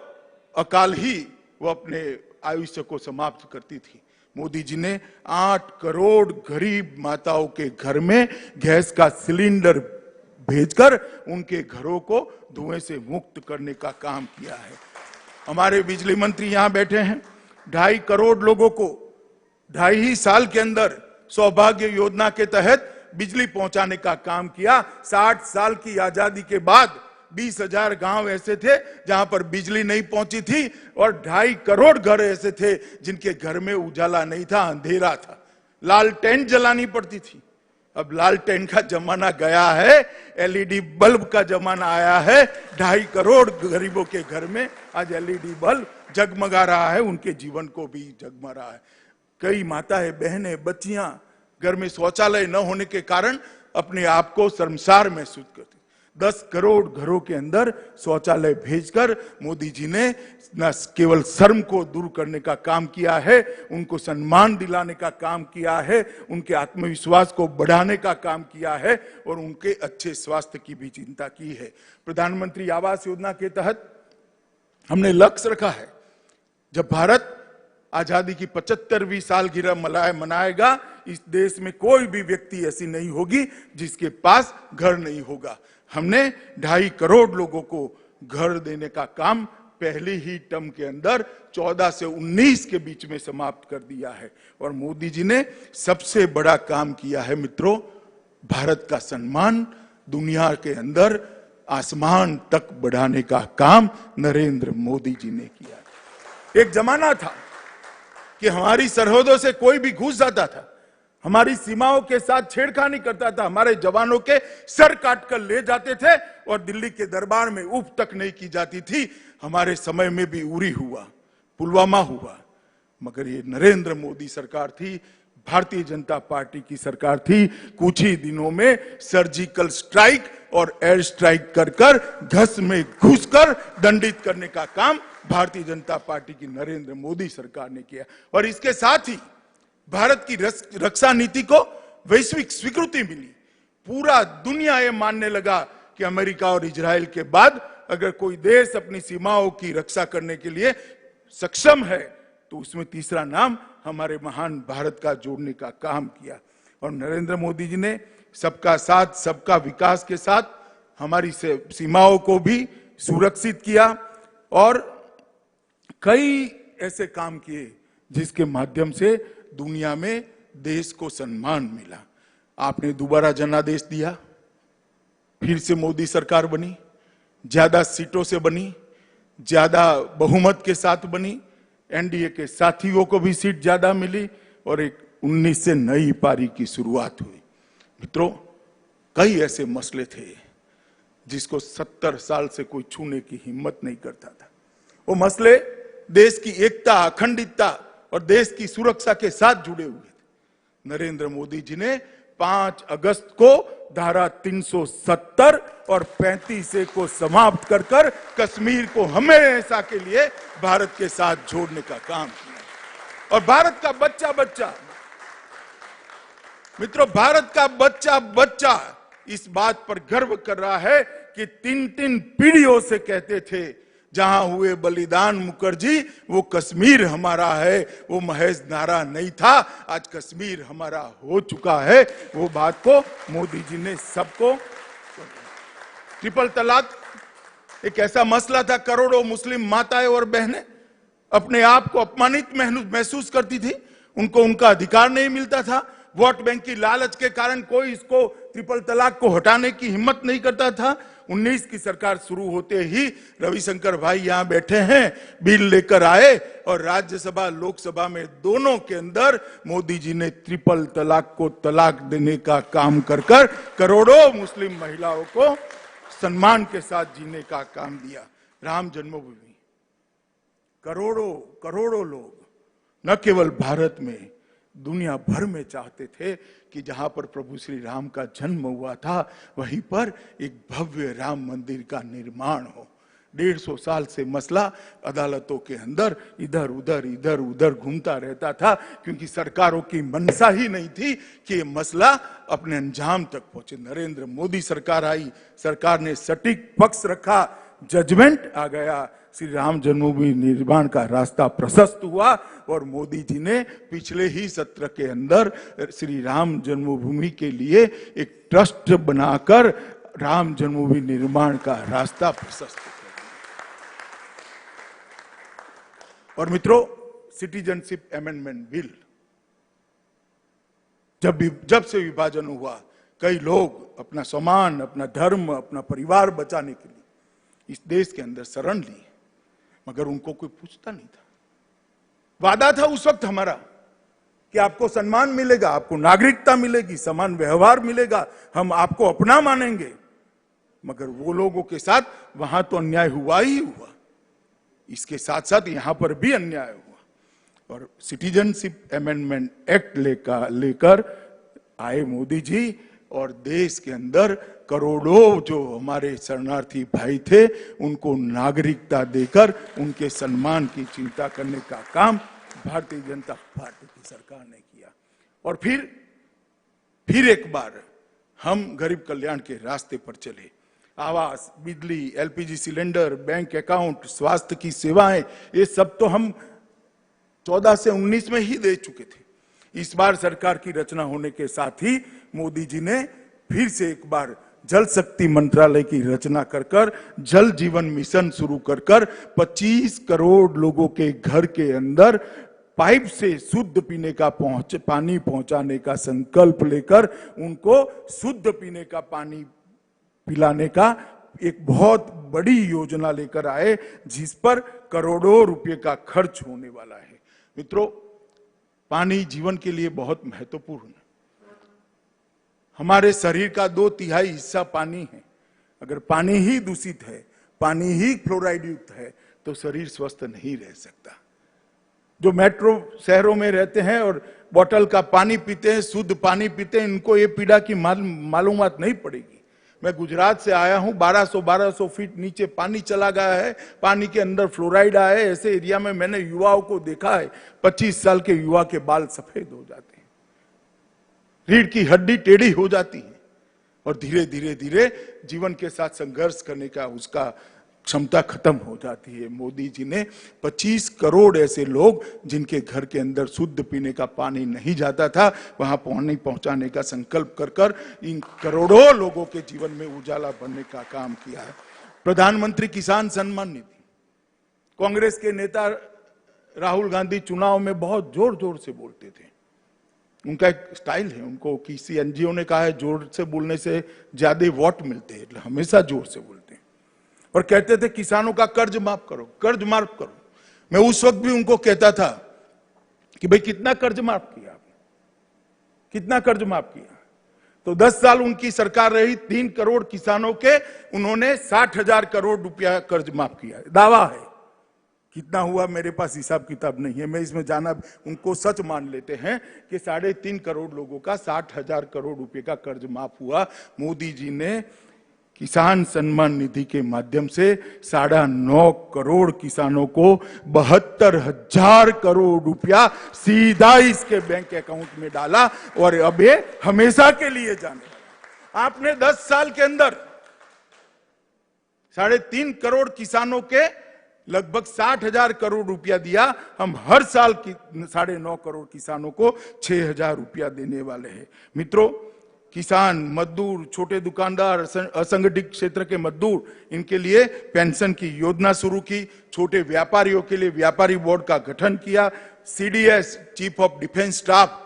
अकाल ही वो अपने आयुष्य को समाप्त करती थी। मोदी जी ने 8 करोड़ गरीब माताओं के घर में गैस का सिलेंडर भेजकर उनके घरों को धुएं से मुक्त करने का काम किया है। हमारे बिजली मंत्री यहां बैठे हैं। 2.5 करोड़ लोगों को 2.5 ही साल के अंदर सौभाग्य योजना के तहत बिजली पहुंचाने का काम किया। 60 साल की आजादी के बाद 20,000 गांव ऐसे थे जहां पर बिजली नहीं पहुंची थी और 2.5 करोड़ घर ऐसे थे जिनके घर में उजाला नहीं था, अंधेरा था, लालटेन जलानी पड़ती थी। अब लालटेन का जमाना गया है, एलईडी बल्ब का जमाना आया है। 2.5 करोड़ गरीबों के घर में आज एलईडी बल्ब जगमगा रहा है, उनके जीवन को भी जगमगा रहा है। कई माताएं बहनें बच्चियां घर में शौचालय न होने के कारण अपने आप को शर्मसार महसूस करती। 10 करोड़ घरों के अंदर शौचालय भेजकर मोदी जी ने न केवल शर्म को दूर करने का काम किया है, उनको सम्मान दिलाने का काम किया है, उनके आत्मविश्वास को बढ़ाने का काम किया है और उनके अच्छे स्वास्थ्य की भी चिंता की है। प्रधानमंत्री आवास योजना के तहत हमने लक्ष्य रखा है, जब भारत आजादी की 75वीं सालगिरह मनाएगा, इस देश में कोई भी व्यक्ति ऐसी नहीं होगी जिसके पास घर नहीं होगा। हमने 2.5 करोड़ लोगों को घर देने का काम पहली ही टर्म के अंदर 14 से 19 के बीच में समाप्त कर दिया है। और मोदी जी ने सबसे बड़ा काम किया है मित्रों, भारत का सम्मान दुनिया के अंदर आसमान तक बढ़ाने का काम नरेंद्र मोदी जी ने किया। एक जमाना था कि हमारी सरहदों से कोई भी घुस जाता था, हमारी सीमाओं के साथ छेड़खानी करता था, हमारे जवानों के सर काट कर ले जाते थे और दिल्ली के दरबार में उफ तक नहीं की जाती थी। हमारे समय में भी उरी हुआ, पुलवामा हुआ, मगर ये नरेंद्र मोदी सरकार थी, भारतीय जनता पार्टी की सरकार थी। कुछ ही दिनों में सर्जिकल स्ट्राइक और एयर स्ट्राइक कर घस में घुसकर दंडित करने का काम भारतीय जनता पार्टी की नरेंद्र मोदी सरकार ने किया। और इसके साथ ही भारत की रक्षा नीति को वैश्विक स्वीकृति मिली। पूरा दुनिया ये मानने लगा कि अमेरिका और इजराइल के बाद अगर कोई देश अपनी सीमाओं की रक्षा करने के लिए सक्षम है तो उसमें तीसरा नाम हमारे महान भारत का जोड़ने का काम किया। और नरेंद्र मोदी जी ने सबका साथ सबका विकास के साथ हमारी सीमाओं को भी सुरक्षित किया और कई ऐसे काम किए जिसके माध्यम से दुनिया में देश को सम्मान मिला। आपने दोबारा जनादेश दिया, फिर से मोदी सरकार बनी, ज्यादा सीटों से बनी, ज्यादा बहुमत के साथ बनी, एनडीए के साथियों को भी सीट ज्यादा मिली और एक 19 से नई पारी की शुरुआत हुई। मित्रों, कई ऐसे मसले थे जिसको 70 साल से कोई छूने की हिम्मत नहीं करता था। वो मसले देश की एकता, अखंडितता और देश की सुरक्षा के साथ जुड़े हुए थे। नरेंद्र मोदी जी ने 5 अगस्त को धारा 370 और 35 को समाप्त कर कश्मीर को हमेशा के लिए भारत के साथ जोड़ने का काम किया। और भारत का बच्चा बच्चा, मित्रों, भारत का बच्चा बच्चा इस बात पर गर्व कर रहा है कि 3 पीढ़ियों से कहते थे जहां हुए बलिदान मुखर्जी वो कश्मीर हमारा है, वो महज नारा नहीं था, आज कश्मीर हमारा हो चुका है। वो बात को मोदी जी ने सबको ट्रिपल तलाक एक ऐसा मसला था, करोड़ों मुस्लिम माताएं और बहनें अपने आप को अपमानित महसूस करती थी, उनको उनका अधिकार नहीं मिलता था। वोट बैंक की लालच के कारण कोई इसको ट्रिपल तलाक को हटाने की हिम्मत नहीं करता था। 19 की सरकार शुरू होते ही रविशंकर भाई यहां बैठे हैं, बिल लेकर आए और राज्यसभा लोकसभा में दोनों के अंदर मोदी जी ने ट्रिपल तलाक को तलाक देने का काम कर करोड़ों मुस्लिम महिलाओं को सम्मान के साथ जीने का काम दिया। राम जन्मभूमि, करोड़ों लोग न केवल भारत में, दुनिया भर में चाहते थे कि जहां पर प्रभु श्री राम का जन्म हुआ था वहीं पर एक भव्य राम मंदिर का निर्माण हो। 150 साल से मसला अदालतों के अंदर इधर उधर घूमता रहता था, क्योंकि सरकारों की मंशा ही नहीं थी कि ये मसला अपने अंजाम तक पहुंचे। नरेंद्र मोदी सरकार आई, सरकार ने सटीक पक्ष रखा, जजमेंट आ गया, श्री राम जन्मभूमि निर्माण का रास्ता प्रशस्त हुआ और मोदी जी ने पिछले ही सत्र के अंदर श्री राम जन्मभूमि के लिए एक ट्रस्ट बनाकर राम जन्मभूमि निर्माण का रास्ता प्रशस्त किया। और मित्रों, सिटीजनशिप अमेंडमेंट बिल जब से विभाजन हुआ, कई लोग अपना सम्मान, अपना धर्म, अपना परिवार बचाने के लिए इस देश के अंदर शरण ली, मगर उनको कोई पूछता नहीं था। वादा था उस वक्त हमारा कि आपको सम्मान मिलेगा, आपको नागरिकता मिलेगी, समान व्यवहार मिलेगा, हम आपको अपना मानेंगे, मगर वो लोगों के साथ वहां तो अन्याय हुआ ही हुआ, इसके साथ साथ यहां पर भी अन्याय हुआ। और सिटीजनशिप अमेंडमेंट एक्ट लेकर आए मोदी जी और देश के अंदर करोड़ों जो हमारे शरणार्थी भाई थे उनको नागरिकता देकर उनके सम्मान की चिंता करने का काम भारतीय जनता पार्टी की सरकार ने किया। और फिर एक बार हम गरीब कल्याण के रास्ते पर चले। आवास, बिजली, एलपीजी सिलेंडर, बैंक अकाउंट, स्वास्थ्य की सेवाएं, ये सब तो हम 14 से 19 में ही दे चुके थे। इस बार सरकार की रचना होने के साथ ही मोदी जी ने फिर से एक बार जल शक्ति मंत्रालय की रचना कर जल जीवन मिशन शुरू कर 25 करोड़ लोगों के घर के अंदर पाइप से शुद्ध पीने का पानी पहुंचाने का संकल्प लेकर उनको शुद्ध पीने का पानी पिलाने का एक बहुत बड़ी योजना लेकर आए, जिस पर करोड़ों रुपए का खर्च होने वाला है। मित्रों, पानी जीवन के लिए बहुत महत्वपूर्ण है। हमारे शरीर का 2/3 हिस्सा पानी है। अगर पानी ही दूषित है, पानी ही फ्लोराइड युक्त है, तो शरीर स्वस्थ नहीं रह सकता। जो मेट्रो शहरों में रहते हैं और बोतल का पानी पीते हैं, शुद्ध पानी पीते हैं, इनको ये पीड़ा की मालूमात नहीं पड़ेगी। मैं गुजरात से आया हूं, 1200 फीट नीचे पानी चला गया है, पानी के अंदर फ्लोराइड आया है। ऐसे एरिया में मैंने युवाओं को देखा है, 25 साल के युवा के बाल सफेद हो जाते हैं, रीढ़ की हड्डी टेढ़ी हो जाती है और धीरे धीरे जीवन के साथ संघर्ष करने का उसका क्षमता खत्म हो जाती है। मोदी जी ने 25 करोड़ ऐसे लोग जिनके घर के अंदर शुद्ध पीने का पानी नहीं जाता था, वहां पानी पहुंचाने का संकल्प कर इन करोड़ों लोगों के जीवन में उजाला बनने का काम किया है। प्रधानमंत्री किसान सम्मान निधि, कांग्रेस के नेता राहुल गांधी चुनाव में बहुत जोर जोर से बोलते थे। उनका एक स्टाइल है, उनको किसी एनजीओ ने कहा है जोर से बोलने से ज्यादा वोट मिलते हैं, हमेशा जोर से बोलते हैं। और कहते थे किसानों का कर्ज माफ करो, कर्ज माफ करो। मैं उस वक्त भी उनको कहता था कि भाई कितना कर्ज माफ किया आपने, कितना कर्ज माफ किया? तो 10 साल उनकी सरकार रही, 3 करोड़ किसानों के उन्होंने 60,000 करोड़ रुपया कर्ज माफ किया। दावा है, कितना हुआ मेरे पास हिसाब किताब नहीं है, मैं इसमें जाना, उनको सच मान लेते हैं कि 3.5 करोड़ लोगों का 60,000 करोड़ रुपए का कर्ज माफ हुआ। मोदी जी ने किसान सम्मान निधि के माध्यम से 9.5 करोड़ किसानों को 72,000 करोड़ रुपया सीधा इसके बैंक अकाउंट में डाला और अब ये हमेशा के लिए जाने वाला। आपने 10 साल के अंदर 3.5 करोड़ किसानों के लगभग 60,000 करोड़ रुपया दिया। हम हर साल 9.5 करोड़ किसानों को 6,000 रुपया देने वाले हैं। मित्रों, किसान, मजदूर, छोटे दुकानदार, असंगठित क्षेत्र के मजदूर, इनके लिए पेंशन की योजना शुरू की। छोटे व्यापारियों के लिए व्यापारी बोर्ड का गठन किया। CDS, chief of defence staff,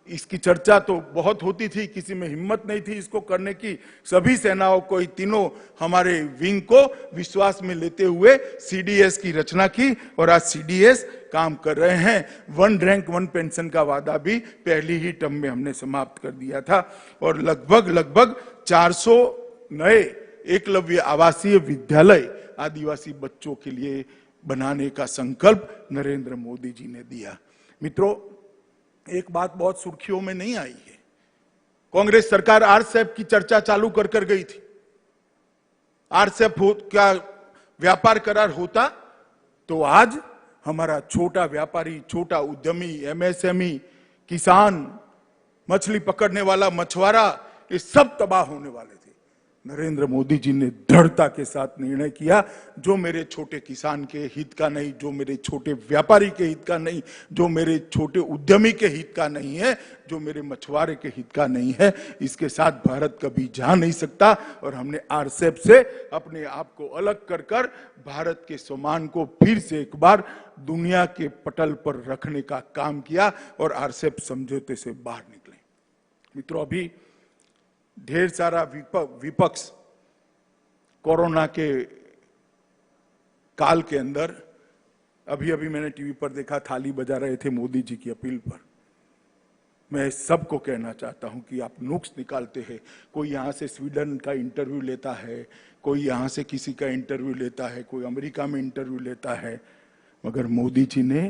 इसकी चर्चा तो बहुत होती थी, किसी में हिम्मत नहीं थी इसको करने की। सभी सेनाओं को, तीनों हमारे विंग को विश्वास में लेते हुए सीडीएस की रचना की और आज सीडीएस काम कर रहे हैं। 1 रैंक 1 पेंशन का वादा भी पहली ही टर्म में हमने समाप्त कर दिया था और लगभग 400 नए एकलव्य आवासीय विद्यालय आदिवासी बच्चों के लिए बनाने का संकल्प नरेंद्र मोदी जी ने दिया। मित्रों, एक बात बहुत सुर्खियों में नहीं आई है। कांग्रेस सरकार आरसेप की चर्चा चालू कर गई थी। आरसेप का व्यापार करार होता तो आज हमारा छोटा व्यापारी, छोटा उद्यमी, एमएसएमई, किसान, मछली पकड़ने वाला मछुआरा, ये सब तबाह होने वाले थे। नरेंद्र मोदी जी ने दृढ़ता के साथ निर्णय किया, जो मेरे छोटे किसान के हित का नहीं, जो मेरे छोटे व्यापारी के हित का नहीं, जो मेरे छोटे उद्यमी के हित का नहीं है, जो मेरे मछुआरे के हित का नहीं है, इसके साथ भारत कभी जा नहीं सकता। और हमने आरसेप से अपने आप को अलग कर भारत के सम्मान को फिर से एक बार दुनिया के पटल पर रखने का काम किया और आरसेप समझौते से बाहर निकले। मित्रों, अभी ढेर सारा विपक्ष कोरोना के काल के अंदर, अभी मैंने टीवी पर देखा, थाली बजा रहे थे मोदी जी की अपील पर। मैं सबको कहना चाहता हूं कि आप नुक्स निकालते हैं। कोई यहां से स्वीडन का इंटरव्यू लेता है, कोई यहां से किसी का इंटरव्यू लेता है, कोई अमेरिका में इंटरव्यू लेता है, मगर मोदी जी ने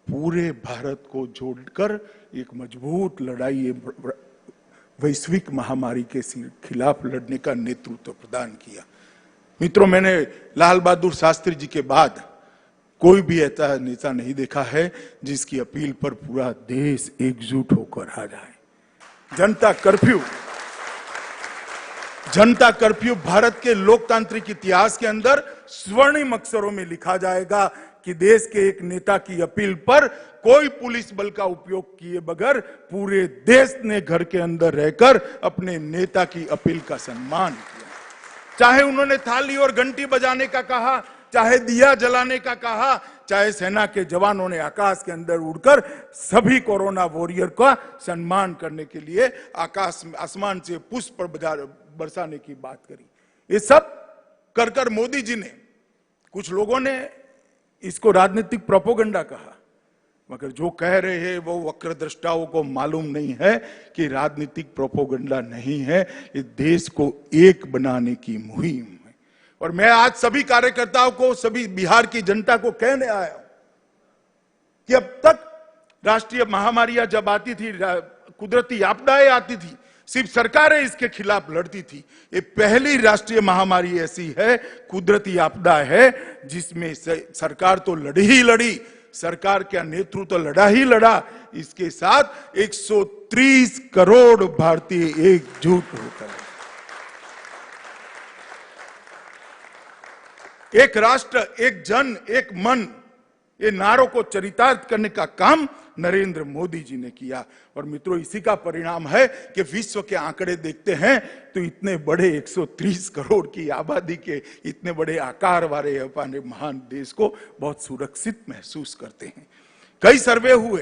पूरे भारत को जोड़कर एक मजबूत लड़ाई, वैश्विक महामारी के खिलाफ लड़ने का नेतृत्व प्रदान किया। मित्रों, मैंने लाल बहादुर शास्त्री जी के बाद कोई भी ऐसा नेता नहीं देखा है जिसकी अपील पर पूरा देश एकजुट होकर आ जाए। जनता कर्फ्यू भारत के लोकतांत्रिक इतिहास के अंदर स्वर्णिम अक्षरों में लिखा जाएगा कि देश के एक नेता की अपील पर कोई पुलिस बल का उपयोग किए बगैर पूरे देश ने घर के अंदर रहकर अपने नेता की अपील का सम्मान किया। चाहे उन्होंने थाली और घंटी बजाने का कहा, चाहे दिया जलाने का कहा, चाहे सेना के जवानों ने आकाश के अंदर उड़कर सभी कोरोना वॉरियर का सम्मान करने के लिए आसमान से पुष्प बरसाने की बात करी। ये सब कर मोदी जी ने, कुछ लोगों ने इसको राजनीतिक प्रोपोगंडा कहा, मगर जो कह रहे हैं वो वक्रदृष्टाओं को मालूम नहीं है कि राजनीतिक प्रोपोगंडा नहीं है, ये देश को एक बनाने की मुहिम है। और मैं आज सभी कार्यकर्ताओं को, सभी बिहार की जनता को कहने आया हूं कि अब तक राष्ट्रीय महामारियां जब आती थी, कुदरती आपदाएं आती थी, सिर्फ सरकारें इसके खिलाफ लड़ती थी। ये पहली राष्ट्रीय महामारी ऐसी है, कुदरती आपदा है, जिसमें सरकार तो लड़ी ही लड़ी, सरकार का नेतृत्व तो लड़ा ही लड़ा, इसके साथ 130 करोड़ भारतीय एकजुट होकर एक राष्ट्र, एक जन, एक मन, ये नारों को चरितार्थ करने का काम नरेंद्र मोदी जी ने किया। और मित्रों, इसी का परिणाम है कि विश्व के आंकड़े देखते हैं तो इतने बड़े 130 करोड़ की आबादी के इतने बड़े आकार वाले अपने महान देश को बहुत सुरक्षित महसूस करते हैं। कई सर्वे हुए,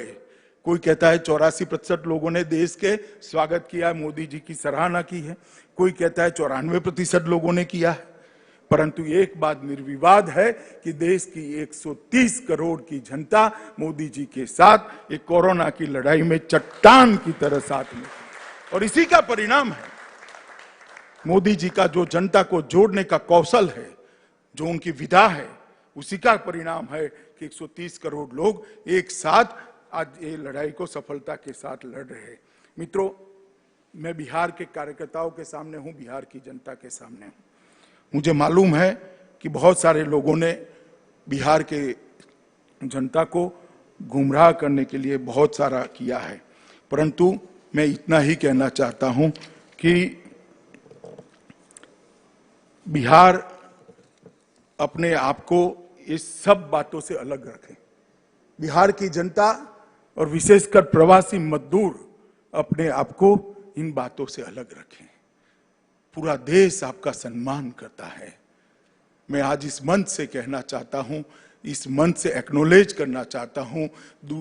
कोई कहता है 84% लोगों ने देश के स्वागत किया, मोदी जी की सराहना की है, कोई कहता है 94% लोगों ने किया है। परंतु एक बात निर्विवाद है कि देश की 130 करोड़ की जनता मोदी जी के साथ एक कोरोना की लड़ाई में चट्टान की तरह साथ में, और इसी का परिणाम है मोदी जी का जो जनता को जोड़ने का कौशल है, जो उनकी विधा है, उसी का परिणाम है कि 130 करोड़ लोग एक साथ आज ये लड़ाई को सफलता के साथ लड़ रहे हैं। मित्रों, मैं बिहार के कार्यकर्ताओं के सामने हूं, बिहार की जनता के सामने हूं। मुझे मालूम है कि बहुत सारे लोगों ने बिहार के जनता को गुमराह करने के लिए बहुत सारा किया है, परंतु मैं इतना ही कहना चाहता हूं कि बिहार अपने आप को इस सब बातों से अलग रखे। बिहार की जनता और विशेषकर प्रवासी मजदूर अपने आप को इन बातों से अलग रखें। पूरा देश आपका सम्मान करता है। मैं आज इस मंच से कहना चाहता हूं, इस मंच से एक्नॉलेज करना चाहता हूं,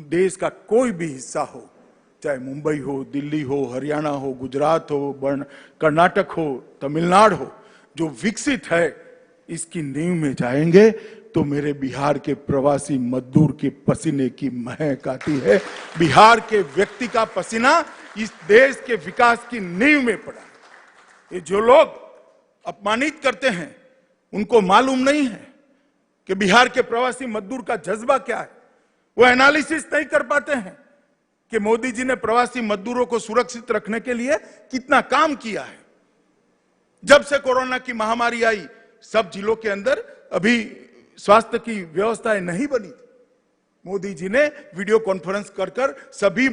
देश का कोई भी हिस्सा हो, चाहे मुंबई हो, दिल्ली हो, हरियाणा हो, गुजरात हो, कर्नाटक हो, तमिलनाडु हो, जो विकसित है इसकी नींव में जाएंगे तो मेरे बिहार के प्रवासी मजदूर के पसीने की महक आती है। बिहार के व्यक्ति का पसीना इस देश के विकास की नींव में पड़ा। ये जो लोग अपमानित करते हैं उनको मालूम नहीं है कि बिहार के प्रवासी मजदूर का जज्बा क्या है। वो एनालिसिस नहीं कर पाते हैं कि मोदी जी ने प्रवासी मजदूरों को सुरक्षित रखने के लिए कितना काम किया है। जब से कोरोना की महामारी आई, सब जिलों के अंदर अभी स्वास्थ्य की व्यवस्थाएं नहीं बनी थी। मोदी जी ने वीडियो कॉन्फ्रेंस कर सभी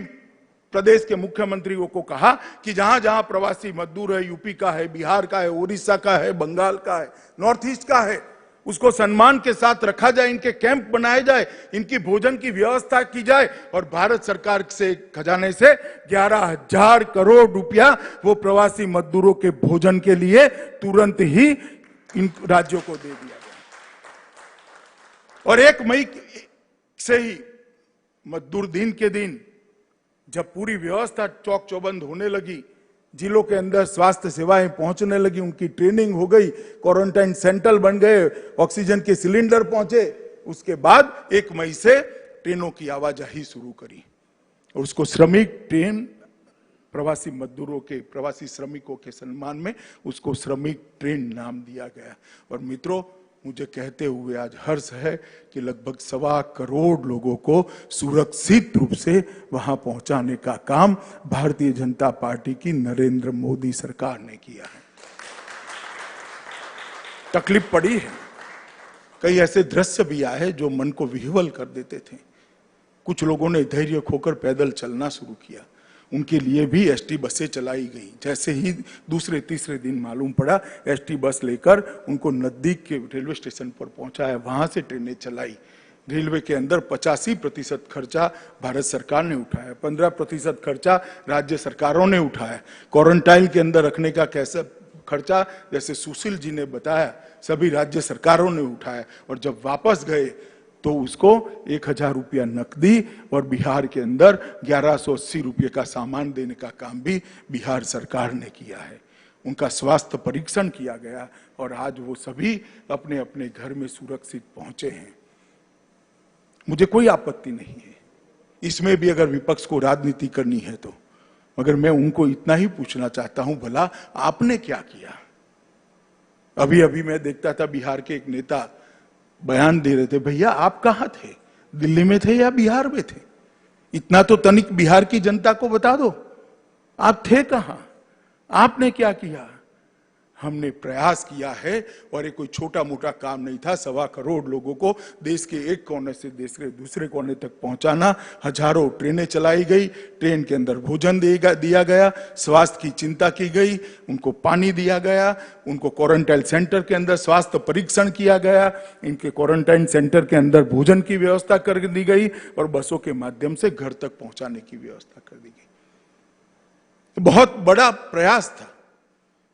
प्रदेश के मुख्यमंत्रियों को कहा कि जहां जहां प्रवासी मजदूर है, यूपी का है, बिहार का है, उड़ीसा का है, बंगाल का है, नॉर्थ ईस्ट का है, उसको सम्मान के साथ रखा जाए, इनके कैंप बनाए जाए, इनकी भोजन की व्यवस्था की जाए और भारत सरकार से खजाने से 11,000 करोड़ रुपया वो प्रवासी मजदूरों के भोजन के लिए तुरंत ही इन राज्यों को दे दिया गया। और 1 मई से ही मजदूर दिन के दिन जब पूरी व्यवस्था चौक चौबंद होने लगी, जिलों के अंदर स्वास्थ्य सेवाएं पहुंचने लगी, उनकी ट्रेनिंग हो गई, क्वारंटाइन सेंटर बन गए, ऑक्सीजन के सिलेंडर पहुंचे, उसके बाद 1 मई से ट्रेनों की आवाजाही शुरू करी और उसको श्रमिक ट्रेन, प्रवासी मजदूरों के, प्रवासी श्रमिकों के सम्मान में उसको श्रमिक ट्रेन नाम दिया गया। और मित्रों, मुझे कहते हुए आज हर्ष है कि लगभग 1.25 करोड़ लोगों को सुरक्षित रूप से वहां पहुंचाने का काम भारतीय जनता पार्टी की नरेंद्र मोदी सरकार ने किया है। तकलीफ पड़ी है, कई ऐसे दृश्य भी आए जो मन को विह्वल कर देते थे। कुछ लोगों ने धैर्य खोकर पैदल चलना शुरू किया, उनके लिए भी एसटी बसें चलाई गई। जैसे ही दूसरे तीसरे दिन मालूम पड़ा, एसटी बस लेकर उनको नजदीक के रेलवे स्टेशन पर पहुंचाया, वहां से ट्रेनें चलाई। रेलवे के अंदर 85% खर्चा भारत सरकार ने उठाया, 15% खर्चा राज्य सरकारों ने उठाया। क्वारंटाइन के अंदर रखने का कैसा खर्चा, जैसे सुशील जी ने बताया, सभी राज्य सरकारों ने उठाया। और जब वापस गए तो उसको 1,000 रुपया नकदी और बिहार के अंदर 1180 रुपये का सामान देने का काम भी बिहार सरकार ने किया है। उनका स्वास्थ्य परीक्षण किया गया और आज वो सभी अपने अपने घर में सुरक्षित पहुंचे हैं। मुझे कोई आपत्ति नहीं है इसमें भी, अगर विपक्ष को राजनीति करनी है तो। मगर मैं उनको इतना ही पूछना चाहता हूं, भला आपने क्या किया? अभी अभी मैं देखता था बिहार के एक नेता बयान दे रहे थे, भैया आप कहां थे, दिल्ली में थे या बिहार में थे? इतना तो तनिक बिहार की जनता को बता दो, आप थे कहां, आपने क्या किया? हमने प्रयास किया है और ये कोई छोटा मोटा काम नहीं था। 1.25 करोड़ लोगों को देश के एक कोने से देश के दूसरे कोने तक पहुंचाना, हजारों ट्रेनें चलाई गई, ट्रेन के अंदर भोजन दिया गया, स्वास्थ्य की चिंता की गई, उनको पानी दिया गया, उनको क्वारंटाइन सेंटर के अंदर स्वास्थ्य परीक्षण किया गया, इनके क्वारंटाइन सेंटर के अंदर भोजन की व्यवस्था कर दी गई और बसों के माध्यम से घर तक पहुंचाने की व्यवस्था कर दी गई। तो बहुत बड़ा प्रयास था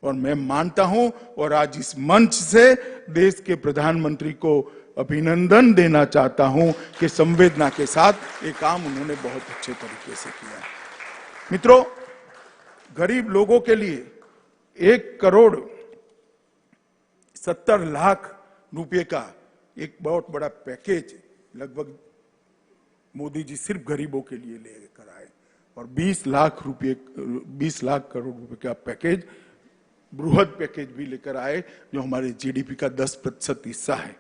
और मैं मानता हूं और आज इस मंच से देश के प्रधानमंत्री को अभिनंदन देना चाहता हूं कि संवेदना के साथ ये काम उन्होंने बहुत अच्छे तरीके से किया। मित्रों, गरीब लोगों के लिए 1,70,00,000 रुपए का एक बहुत बड़ा पैकेज लगभग मोदी जी सिर्फ गरीबों के लिए लेकर आए और 20 लाख करोड़ रुपए का पैकेज, बृहद पैकेज भी लेकर आए जो हमारे जीडीपी का 10% हिस्सा है।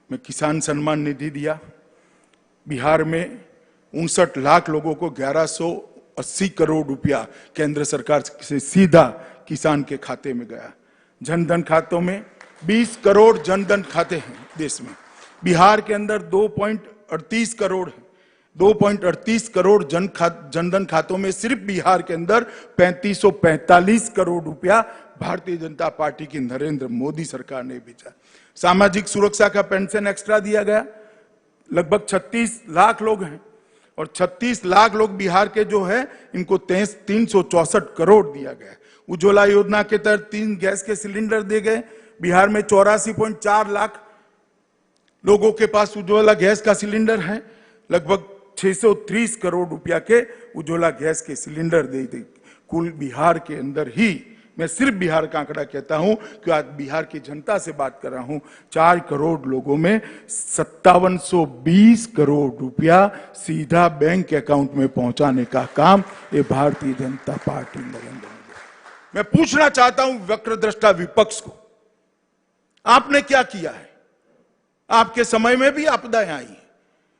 मैं किसान सम्मान निधि दिया, बिहार में 59 लाख लोगों को 1180 करोड़ रुपया केंद्र सरकार से सीधा किसान के खाते में गया। जनधन खातों में 20 करोड़ जनधन खाते हैं देश में, बिहार के अंदर 2.38 करोड़ है। 2.38 करोड़ जनधन खातों में सिर्फ बिहार के अंदर 3545 करोड़ रुपया भारतीय जनता पार्टी की नरेंद्र मोदी सरकार ने भेजा। सामाजिक सुरक्षा का पेंशन एक्स्ट्रा दिया गया, लगभग 36 लाख लोग हैं और 36 लाख लोग बिहार के जो है इनको 364 करोड़ दिया गया। उज्ज्वला योजना के तहत 3 गैस के सिलेंडर दिए गए। बिहार में 84.4 लाख लोगों के पास उज्ज्वला गैस का सिलेंडर है। लगभग 630 करोड़ रुपया के उज्ज्वला गैस के सिलेंडर दे दी। कुल बिहार के अंदर ही, मैं सिर्फ बिहार का आंकड़ा कहता हूं कि आज बिहार की जनता से बात कर रहा हूं, 4 करोड़ लोगों में 5720 करोड़ रुपया सीधा बैंक अकाउंट में पहुंचाने का काम ये भारतीय जनता पार्टी नरेंद्र मोदी। मैं पूछना चाहता हूं वक्रदृष्टा विपक्ष को, आपने क्या किया है? आपके समय में भी आपदाएं आई।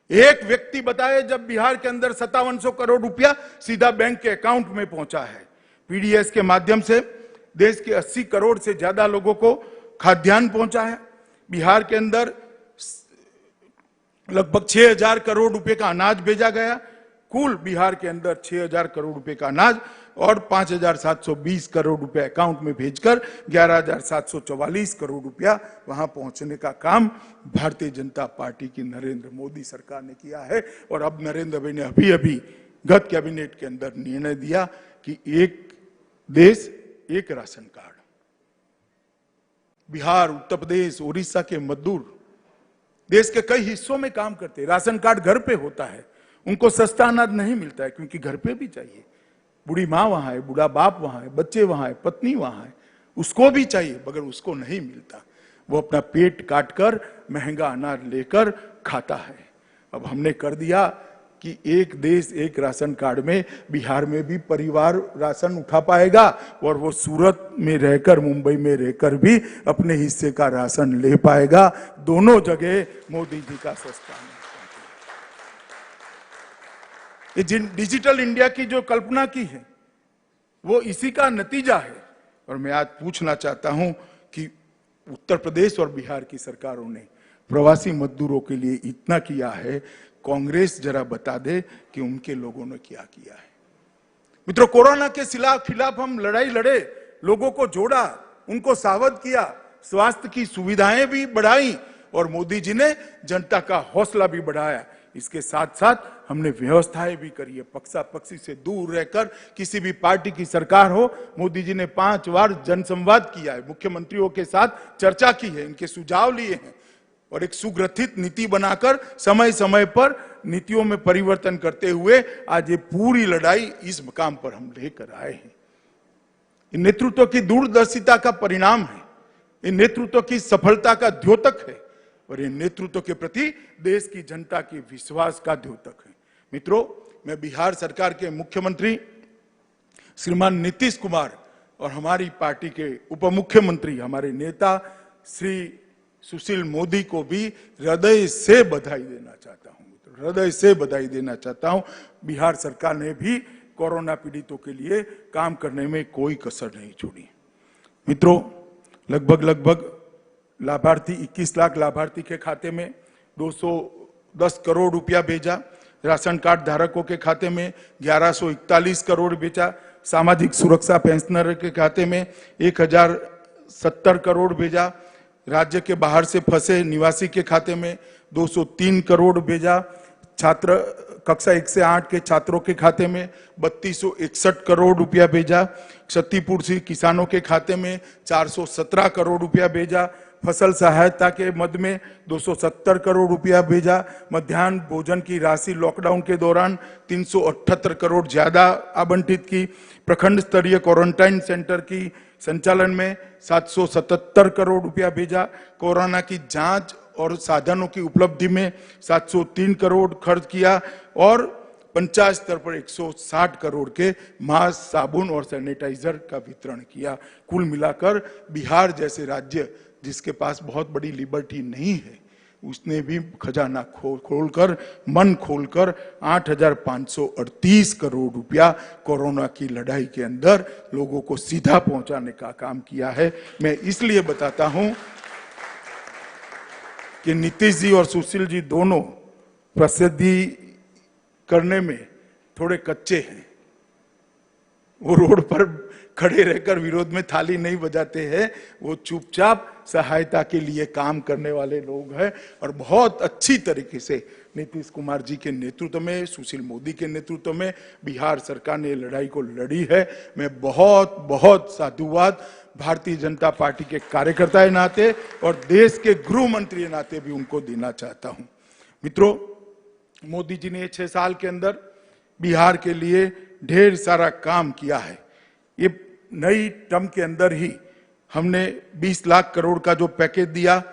एक व्यक्ति बताए जब बिहार के अंदर 5700 करोड़ रुपया सीधा बैंक के अकाउंट में पहुंचा है। पीडीएस के माध्यम से देश के 80 करोड़ से ज्यादा लोगों को खाद्यान्न पहुंचा है। बिहार के अंदर लगभग 6000 करोड़ रुपए का अनाज भेजा गया। कुल बिहार के अंदर 6000 करोड़ रुपए का अनाज और 5720 करोड़ रुपए अकाउंट में भेजकर 11744 करोड़ रुपया वहां पहुंचने का काम भारतीय जनता पार्टी की नरेंद्र मोदी सरकार ने किया है। और अब नरेंद्र भाई ने अभी गत कैबिनेट के अंदर निर्णय दिया कि एक देश एक राशन कार्ड। बिहार, उत्तर प्रदेश, उड़ीसा के मजदूर देश के कई हिस्सों में काम करते हैं, राशन कार्ड घर पे होता है, उनको सस्ता अनाज नहीं मिलता है क्योंकि घर पे भी चाहिए। बूढ़ी माँ वहां है, बूढ़ा बाप वहां है, बच्चे वहां है, पत्नी वहां है, उसको भी चाहिए मगर उसको नहीं मिलता। वो अपना पेट काटकर महंगा अनाज लेकर खाता है। अब हमने कर दिया कि एक देश एक राशन कार्ड में बिहार में भी परिवार राशन उठा पाएगा और वो सूरत में रहकर, मुंबई में रहकर भी अपने हिस्से का राशन ले पाएगा। दोनों जगह मोदी जी का सस्ता। ये डिजिटल इंडिया की जो कल्पना की है वो इसी का नतीजा है। और मैं आज पूछना चाहता हूं कि उत्तर प्रदेश और बिहार की सरकारों ने प्रवासी मजदूरों के लिए इतना किया है, कांग्रेस जरा बता दे कि उनके लोगों ने क्या किया है। मित्रों, कोरोना के खिलाफ हम लड़ाई लड़े, लोगों को जोड़ा, उनको सावध किया, स्वास्थ्य की सुविधाएं भी बढ़ाई और मोदी जी ने जनता का हौसला भी बढ़ाया। इसके साथ साथ हमने व्यवस्थाएं भी करी है। पक्षा पक्षी से दूर रहकर किसी भी पार्टी की सरकार हो, मोदी जी ने 5 बार जनसंवाद किया है, मुख्यमंत्रियों के साथ चर्चा की है, इनके सुझाव लिए हैं और एक सुग्रथित नीति बनाकर समय समय पर नीतियों में परिवर्तन करते हुए आज ये पूरी लड़ाई इस मकाम पर हम लेकर आए हैं। इन नेतृत्व की दूरदर्शिता का परिणाम है, इन नेतृत्व की सफलता का द्योतक है और ये नेतृत्व के प्रति देश की जनता के विश्वास का द्योतक है। मित्रों, मैं बिहार सरकार के मुख्यमंत्री श्रीमान नीतीश कुमार और हमारी पार्टी के उप मुख्यमंत्री, हमारे नेता श्री सुशील मोदी को भी हृदय से बधाई देना चाहता हूं। हृदय से बधाई देना चाहता हूं। बिहार सरकार ने भी कोरोना पीड़ितों के लिए काम करने में कोई कसर नहीं छोड़ी। मित्रों, लगभग लाभार्थी 21 लाख लाभार्थी के खाते में 210 करोड़ रुपया भेजा। राशन कार्ड धारकों के खाते में 1141 करोड़ भेजा। सामाजिक सुरक्षा पेंशनर के खाते में 1070 करोड़ भेजा। राज्य के बाहर से फंसे निवासी के खाते में 203 करोड़ भेजा। छात्र कक्षा 1 से 8 के छात्रों के खाते में 3261 करोड़ रुपया भेजा। क्षतिपूर्ति किसानों के खाते में 417 करोड़ रुपया भेजा। फसल सहायता के मद में 270 करोड़ रुपया भेजा। मध्याह्न भोजन की राशि लॉकडाउन के दौरान 378 करोड़ ज्यादा आवंटित की। प्रखंड स्तरीय क्वारंटाइन सेंटर की संचालन में 777 करोड़ रुपया भेजा। कोरोना की जांच और साधनों की उपलब्धि में 703 करोड़ खर्च किया और पंचायत स्तर पर 160 करोड़ के मास्क, साबुन और सैनिटाइजर का वितरण किया। कुल मिलाकर बिहार जैसे राज्य जिसके पास बहुत बड़ी लिबर्टी नहीं है, उसने भी खजाना खोलकर, मन खोलकर 8538 करोड़ रुपया कोरोना की लड़ाई के अंदर लोगों को सीधा पहुंचाने का काम किया है। मैं इसलिए बताता हूं कि नीतीश जी और सुशील जी दोनों प्रसिद्धि करने में थोड़े कच्चे हैं। वो रोड पर खड़े रहकर विरोध में थाली नहीं बजाते हैं, वो चुपचाप सहायता के लिए काम करने वाले लोग हैं। और बहुत अच्छी तरीके से नीतीश कुमार जी के नेतृत्व में, सुशील मोदी के नेतृत्व में बिहार सरकार ने लड़ाई को लड़ी है। मैं बहुत बहुत साधुवाद भारतीय जनता पार्टी के कार्यकर्ता के नाते और देश के गृह मंत्री के नाते भी उनको देना चाहता हूं। मित्रों, मोदी जी ने 6 साल के अंदर बिहार के लिए ढेर सारा काम किया है। ये नई टर्म के अंदर ही हमने 20 लाख करोड़ का जो पैकेज दिया,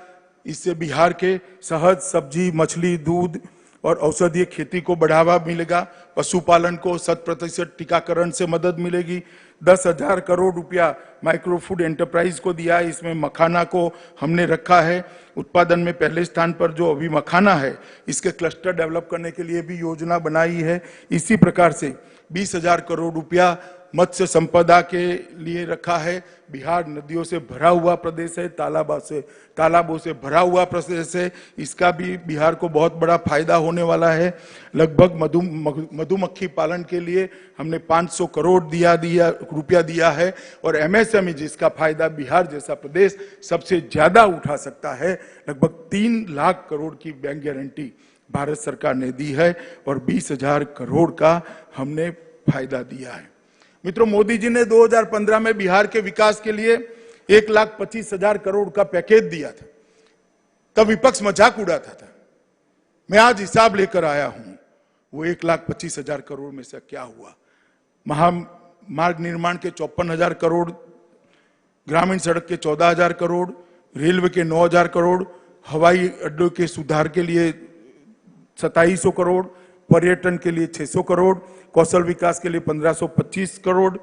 इससे बिहार के शहद, सब्जी, मछली, दूध और औषधीय खेती को बढ़ावा मिलेगा। पशुपालन को 100% टीकाकरण से मदद मिलेगी। 10,000 करोड़ रुपया माइक्रो फूड एंटरप्राइज को दिया है। इसमें मखाना को हमने रखा है उत्पादन में पहले स्थान पर। जो अभी मखाना है, इसके क्लस्टर डेवलप करने के लिए भी योजना बनाई है। इसी प्रकार से 20,000 करोड़ रुपया मत्स्य संपदा के लिए रखा है। बिहार नदियों से भरा हुआ प्रदेश है, तालाबों से भरा हुआ प्रदेश है। इसका भी बिहार को बहुत बड़ा फायदा होने वाला है। लगभग मधुमक्खी पालन के लिए हमने 500 करोड़ रुपया दिया है। और एमएसएमई, जिसका फायदा बिहार जैसा प्रदेश सबसे ज्यादा उठा सकता है, लगभग 3 लाख करोड़ की बैंक गारंटी भारत सरकार ने दी है और 20,000 करोड़ का हमने फायदा दिया है। मित्रों, मोदी जी ने 2015 में बिहार के विकास के लिए 1,25,000 करोड़ का पैकेज दिया था। तब विपक्ष मजाक उड़ाता था। मैं आज हिसाब लेकर आया हूं, वो 1,25,000 करोड़ में से क्या हुआ। महामार्ग निर्माण के 54,000 करोड़, ग्रामीण सड़क के 14,000 करोड़, रेलवे के 9,000 करोड़, हवाई अड्डों के सुधार के लिए 2,700 करोड़, पर्यटन के लिए 600 करोड़, कौशल विकास के लिए 1,525 करोड़,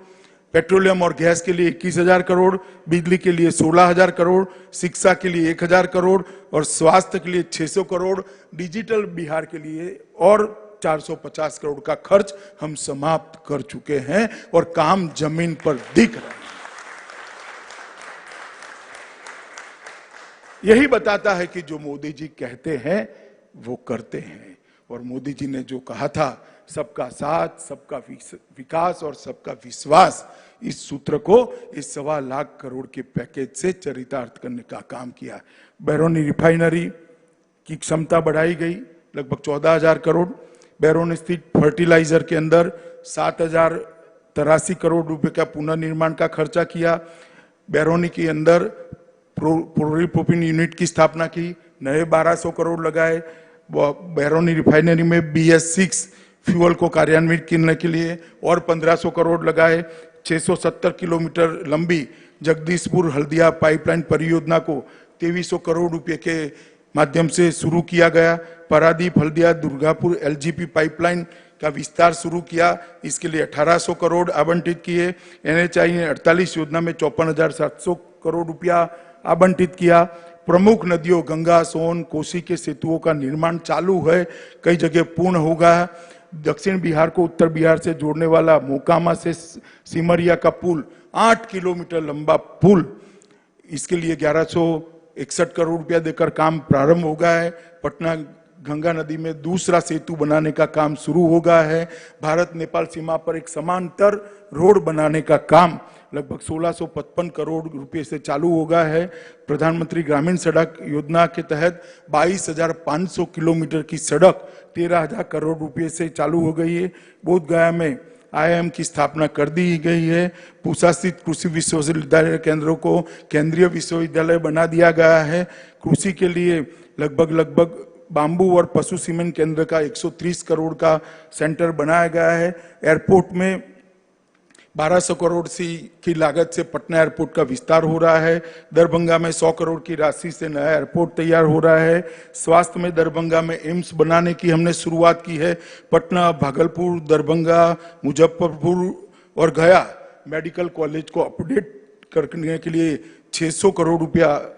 पेट्रोलियम और गैस के लिए 21,000 करोड़, बिजली के लिए 16,000 करोड़, शिक्षा के लिए 1,000 करोड़ और स्वास्थ्य के लिए 600 करोड़, डिजिटल बिहार के लिए और 450 करोड़ का खर्च हम समाप्त कर चुके हैं और काम जमीन पर दिख रहा है। यही बताता है कि जो मोदी जी कहते हैं वो करते हैं। और मोदी जी ने जो कहा था, सबका साथ, सबका विकास और सबका विश्वास, इस सूत्र को इस 1.25 लाख करोड़ के पैकेज से चरितार्थ करने का काम किया। बैरोनी रिफाइनरी की क्षमता बढ़ाई गई, लगभग 14,000 करोड़। बैरोनी स्थित फर्टिलाइजर के अंदर 7,083 करोड़ रुपए का पुनर्निर्माण का खर्चा किया। बैरोनी के अंदर प्रोपिलीन यूनिट की स्थापना की, नए 1,200 करोड़ लगाए। बैरोनी रिफाइनरी में BS6 फ्यूल को कार्यान्वित करने के लिए और 1,500 करोड़ लगाए। 670 किलोमीटर लंबी जगदीशपुर हल्दिया पाइपलाइन परियोजना को 2,300 करोड़ रुपए के माध्यम से शुरू किया गया। पारादीप हल्दिया दुर्गापुर LGP पाइपलाइन का विस्तार शुरू किया, इसके लिए 1,800 करोड़ आवंटित किए। NHAI ने 48 योजना में 54,700 करोड़ रुपया आवंटित किया। प्रमुख नदियों गंगा, सोन, कोसी के सेतुओं का निर्माण चालू है, कई जगह पूर्ण होगा। दक्षिण बिहार को उत्तर बिहार से जोड़ने वाला मोकामा से सिमरिया का पुल, 8 किलोमीटर लंबा पुल, इसके लिए 1,161 करोड़ रुपया देकर काम प्रारंभ हो गया है। पटना गंगा नदी में दूसरा सेतु बनाने का काम शुरू हो गया है। भारत नेपाल सीमा पर एक समांतर रोड बनाने का काम लगभग 1,655 करोड़ रुपए से चालू हो गया है। प्रधानमंत्री ग्रामीण सड़क योजना के तहत 22,500 किलोमीटर की सड़क 13,000 करोड़ रुपए से चालू हो गई है। बोध गया में IIM की स्थापना कर दी गई है। पूसा स्थित कृषि विश्वविद्यालय केंद्रों को केंद्रीय विश्वविद्यालय बना दिया गया है। कृषि के लिए लगभग बांबू और पशु सीमेंट केंद्र का 130 करोड़ का सेंटर बनाया गया है। एयरपोर्ट में 1,200 करोड़ की लागत से पटना एयरपोर्ट का विस्तार हो रहा है। दरभंगा में 100 करोड़ की राशि से नया एयरपोर्ट तैयार हो रहा है। स्वास्थ्य में दरभंगा में एम्स बनाने की हमने शुरुआत की है। पटना, भागलपुर, दरभंगा, मुजफ्फरपुर और गया मेडिकल कॉलेज को अपडेट करने के लिए 600 करोड़ रुपया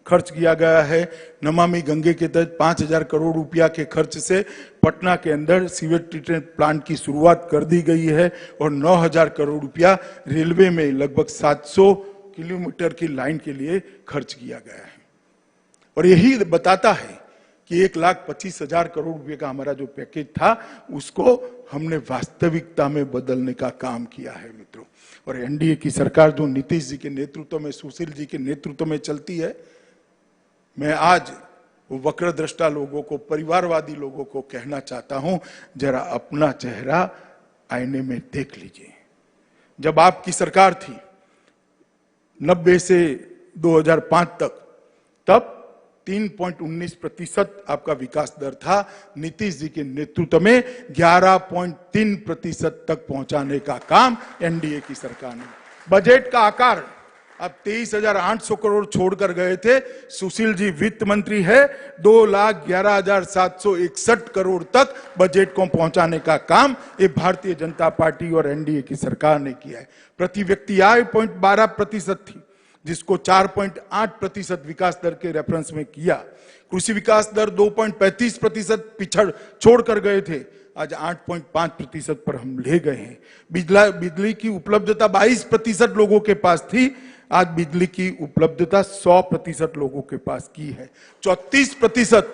खर्च किया गया है। नमामि गंगे के तहत 5,000 करोड़ रुपया के खर्च से पटना के अंदर सीवेज ट्रीटमेंट प्लांट की शुरुआत कर दी गई है और 9,000 करोड़ रुपया रेलवे में लगभग 700 किलोमीटर की लाइन के लिए खर्च किया गया है। और यही बताता है कि 1,25,000 करोड़ रुपए का हमारा जो पैकेज था उसको हमने वास्तविकता में बदलने का काम किया है मित्रों। और एनडीए की सरकार जो नीतीश जी के नेतृत्व में, सुशील जी के नेतृत्व में चलती है, मैं आज वो वक्रदृष्टा लोगों को, परिवारवादी लोगों को कहना चाहता हूं, जरा अपना चेहरा आईने में देख लीजिए। जब आपकी सरकार थी 90 से 2005 तक, तब 3.19% आपका विकास दर था। नीतीश जी के नेतृत्व में 11.3% तक पहुंचाने का काम एनडीए की सरकार ने। बजट का आकार अब 23,800 करोड़ छोड़कर गए थे। सुशील जी वित्त मंत्री है, 2,11,761 करोड़ तक बजट को पहुंचाने का काम ये भारतीय जनता पार्टी और एनडीए की सरकार ने किया है। प्रति व्यक्ति आय 0.12% थी, जिसको 4.8% विकास दर के रेफरेंस में किया। कृषि विकास दर 2.35% छोड़कर गए थे, आज 8.5% पर हम ले गए हैं। बिजली की उपलब्धता 22% लोगों के पास थी, आज बिजली की उपलब्धता 100% लोगों के पास की है। 34%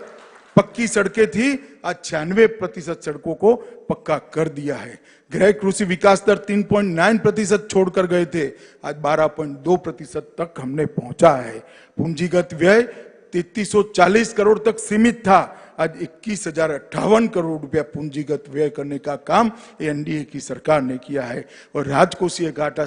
पक्की सड़कें थी, आज 96% सड़कों को पक्का कर दिया है। गृह कृषि विकास दर 3.9% छोड़कर गए थे, आज 12.2% तक हमने पहुंचा है। पूंजीगत व्यय 3340 करोड़ तक सीमित था, आज 21,058 करोड़ रुपया पूंजीगत व्यय करने का काम एनडीए की सरकार ने किया है। और राजकोषीय घाटा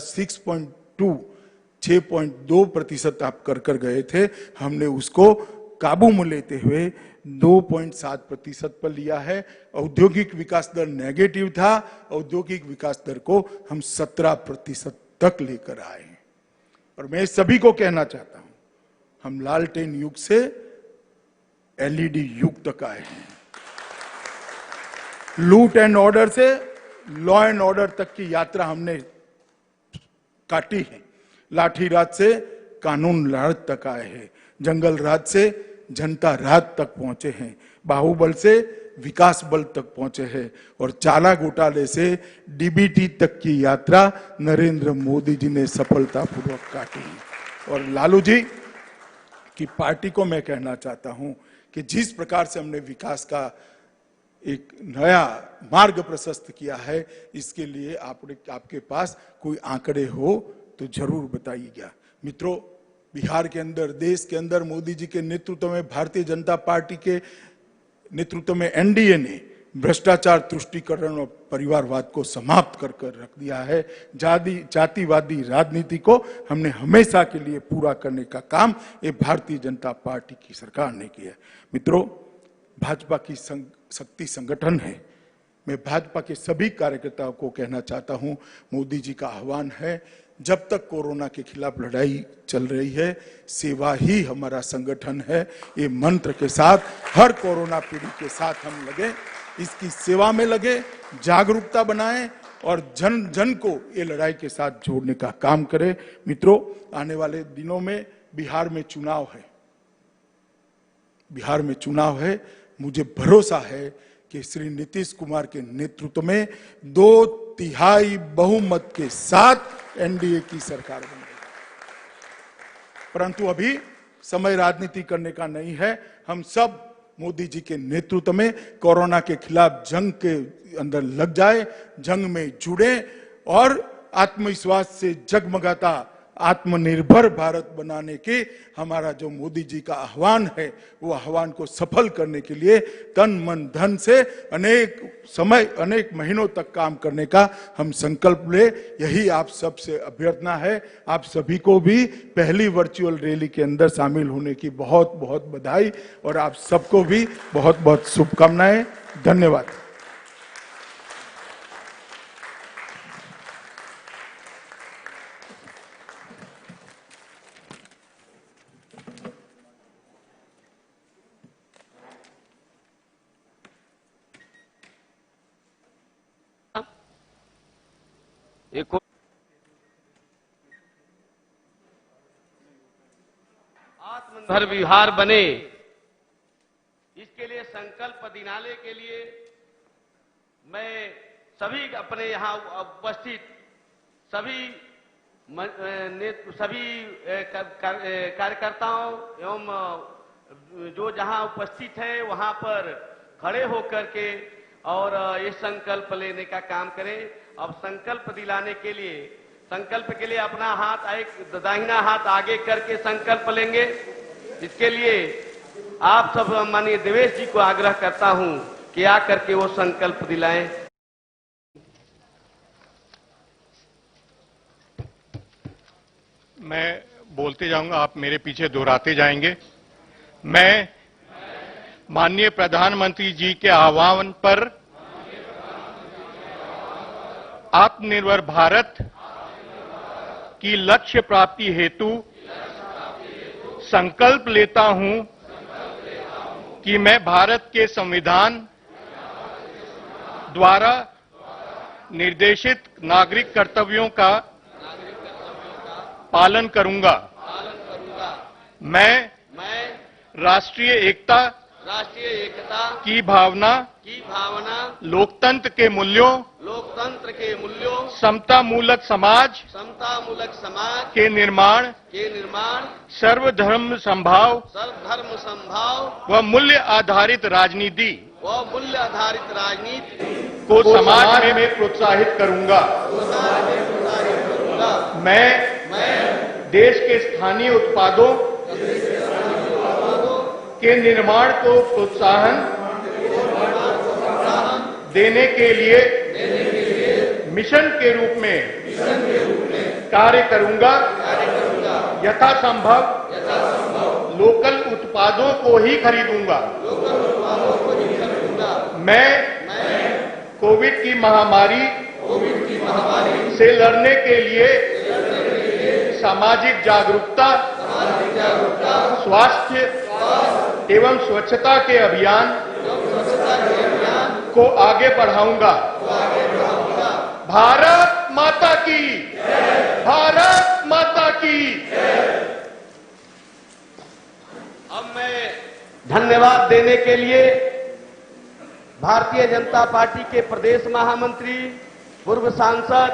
6.2% आप कर गए थे, हमने उसको काबू में लेते हुए 2.7% पर लिया है। औद्योगिक विकास दर नेगेटिव था, औद्योगिक विकास दर को हम 17% तक लेकर आए। और मैं सभी को कहना चाहता हूं, हम लालटेन युग से एलईडी युग तक आए हैं। लूट एंड ऑर्डर से लॉ एंड ऑर्डर तक की यात्रा हमने काटी है। लाठी राज से कानून राज तक आए हैं, जंगल राज से जनता राज तक पहुंचे हैं, बाहुबल से विकास बल तक पहुंचे हैं, और चाला घोटाले से डीबीटी तक की यात्रा नरेंद्र मोदी जी ने सफलतापूर्वक काटी। और लालू जी की पार्टी को मैं कहना चाहता हूं कि जिस प्रकार से हमने विकास का एक नया मार्ग प्रशस्त किया है, इसके लिए आपके पास कोई आंकड़े हो तो जरूर बताइएगा। मित्रों, बिहार के अंदर, देश के अंदर मोदी जी के नेतृत्व में, भारतीय जनता पार्टी के नेतृत्व में एनडीए ने भ्रष्टाचार, तुष्टीकरण और परिवारवाद को समाप्त कर रख दिया है। जातिवादी राजनीति को हमने हमेशा के लिए पूरा करने का काम ये भारतीय जनता पार्टी की सरकार ने किया है। मित्रों, भाजपा की शक्ति संगठन है। मैं भाजपा के सभी कार्यकर्ताओं को कहना चाहता हूं, मोदी जी का आह्वान है, जब तक कोरोना के खिलाफ लड़ाई चल रही है, सेवा ही हमारा संगठन है। ये मंत्र के साथ हर कोरोना पीड़ित के साथ हम लगे, इसकी सेवा में लगे, जागरूकता बनाएं और जन जन को ये लड़ाई के साथ जोड़ने का काम करें। मित्रों, आने वाले दिनों में बिहार में चुनाव है। मुझे भरोसा है कि श्री नीतीश कुमार के नेतृत्व में 2/3 बहुमत के साथ एनडीए की सरकार बनेगी। परंतु अभी समय राजनीति करने का नहीं है। हम सब मोदी जी के नेतृत्व में कोरोना के खिलाफ जंग के अंदर लग जाए, जंग में जुड़े और आत्मविश्वास से जगमगाता आत्मनिर्भर भारत बनाने के हमारा जो मोदी जी का आह्वान है, वो आह्वान को सफल करने के लिए तन मन धन से अनेक महीनों तक काम करने का हम संकल्प ले। यही आप सबसे अभ्यर्थना है। आप सभी को भी पहली वर्चुअल रैली के अंदर शामिल होने की बहुत बहुत बधाई और आप सबको भी बहुत बहुत शुभकामनाएं। धन्यवाद। एक आत्मनिर्भर बिहार बने, इसके लिए संकल्प दिलाने के लिए मैं सभी अपने यहाँ उपस्थित सभी कार्यकर्ताओं एवं जो जहां उपस्थित है वहां पर खड़े होकर के और ये संकल्प लेने का काम करें। अब संकल्प दिलाने के लिए, संकल्प के लिए अपना हाथ एक दाहिना हाथ आगे करके संकल्प लेंगे। इसके लिए आप सब माननीय देवेश जी को आग्रह करता हूं कि आकर के वो संकल्प दिलाएं। मैं बोलते जाऊंगा, आप मेरे पीछे दोहराते जाएंगे। मैं माननीय प्रधानमंत्री जी के आह्वान पर आत्मनिर्भर भारत की लक्ष्य प्राप्ति हेतु संकल्प लेता हूं कि मैं भारत के संविधान द्वारा निर्देशित नागरिक कर्तव्यों का पालन करूंगा। मैं राष्ट्रीय एकता की भावना, लोकतंत्र के मूल्यों, समतामूलक समाज के निर्माण, सर्वधर्म संभाव व मूल्य आधारित राजनीति को समाज में प्रोत्साहित करूंगा। मैं देश के स्थानीय उत्पादों के निर्माण को प्रोत्साहन देने के लिए मिशन के रूप में कार्य करूंगा। यथासंभव लोकल उत्पादों को ही खरीदूंगा। मैं कोविड की महामारी से लड़ने के लिए सामाजिक जागरूकता, स्वास्थ्य एवं स्वच्छता के अभियान को आगे बढ़ाऊंगा। भारत माता की, भारत माता की। अब मैं धन्यवाद देने के लिए भारतीय जनता पार्टी के प्रदेश महामंत्री, पूर्व सांसद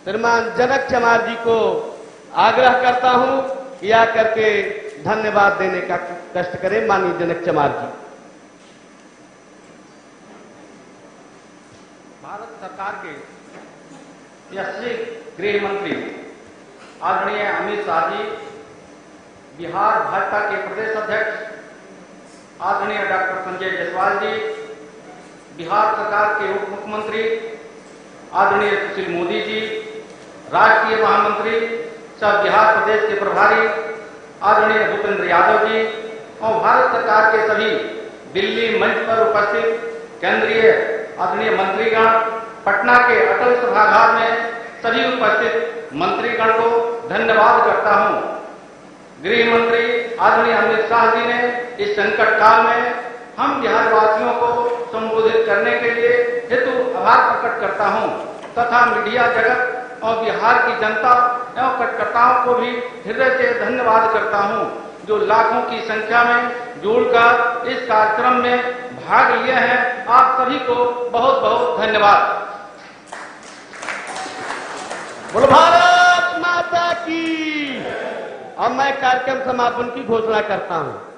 श्रीमान जनक चमार जी को आग्रह करता हूं कि आकर के धन्यवाद देने का कष्ट करें। माननीय जनक चमार जी। भारत सरकार के यशस्वी गृह मंत्री आदरणीय अमित शाह जी, बिहार भाजपा के प्रदेश अध्यक्ष आदरणीय डॉक्टर संजय जायसवाल जी, बिहार सरकार के उप मुख्यमंत्री आदरणीय सुशील मोदी जी, राष्ट्रीय महामंत्री सह बिहार प्रदेश के प्रभारी आदरणीय भूपेंद्र यादव जी और भारत सरकार के सभी दिल्ली मंच पर उपस्थित केंद्रीय आदरणीय मंत्रीगण, पटना के अटल सभागार में सभी उपस्थित मंत्रीगण को धन्यवाद करता हूं। गृह मंत्री आदरणीय अमित शाह जी ने इस संकट काल में हम बिहार वासियों को संबोधित करने के लिए हेतु आभार प्रकट करता हूं तथा मीडिया जगत और बिहार की जनता एवं कार्यकर्ताओं को भी हृदय से धन्यवाद करता हूं, जो लाखों की संख्या में जुड़कर इस कार्यक्रम में भाग लिए हैं। आप सभी को बहुत बहुत धन्यवाद। बोलो भारत माता की। अब मैं कार्यक्रम समापन की घोषणा करता हूं।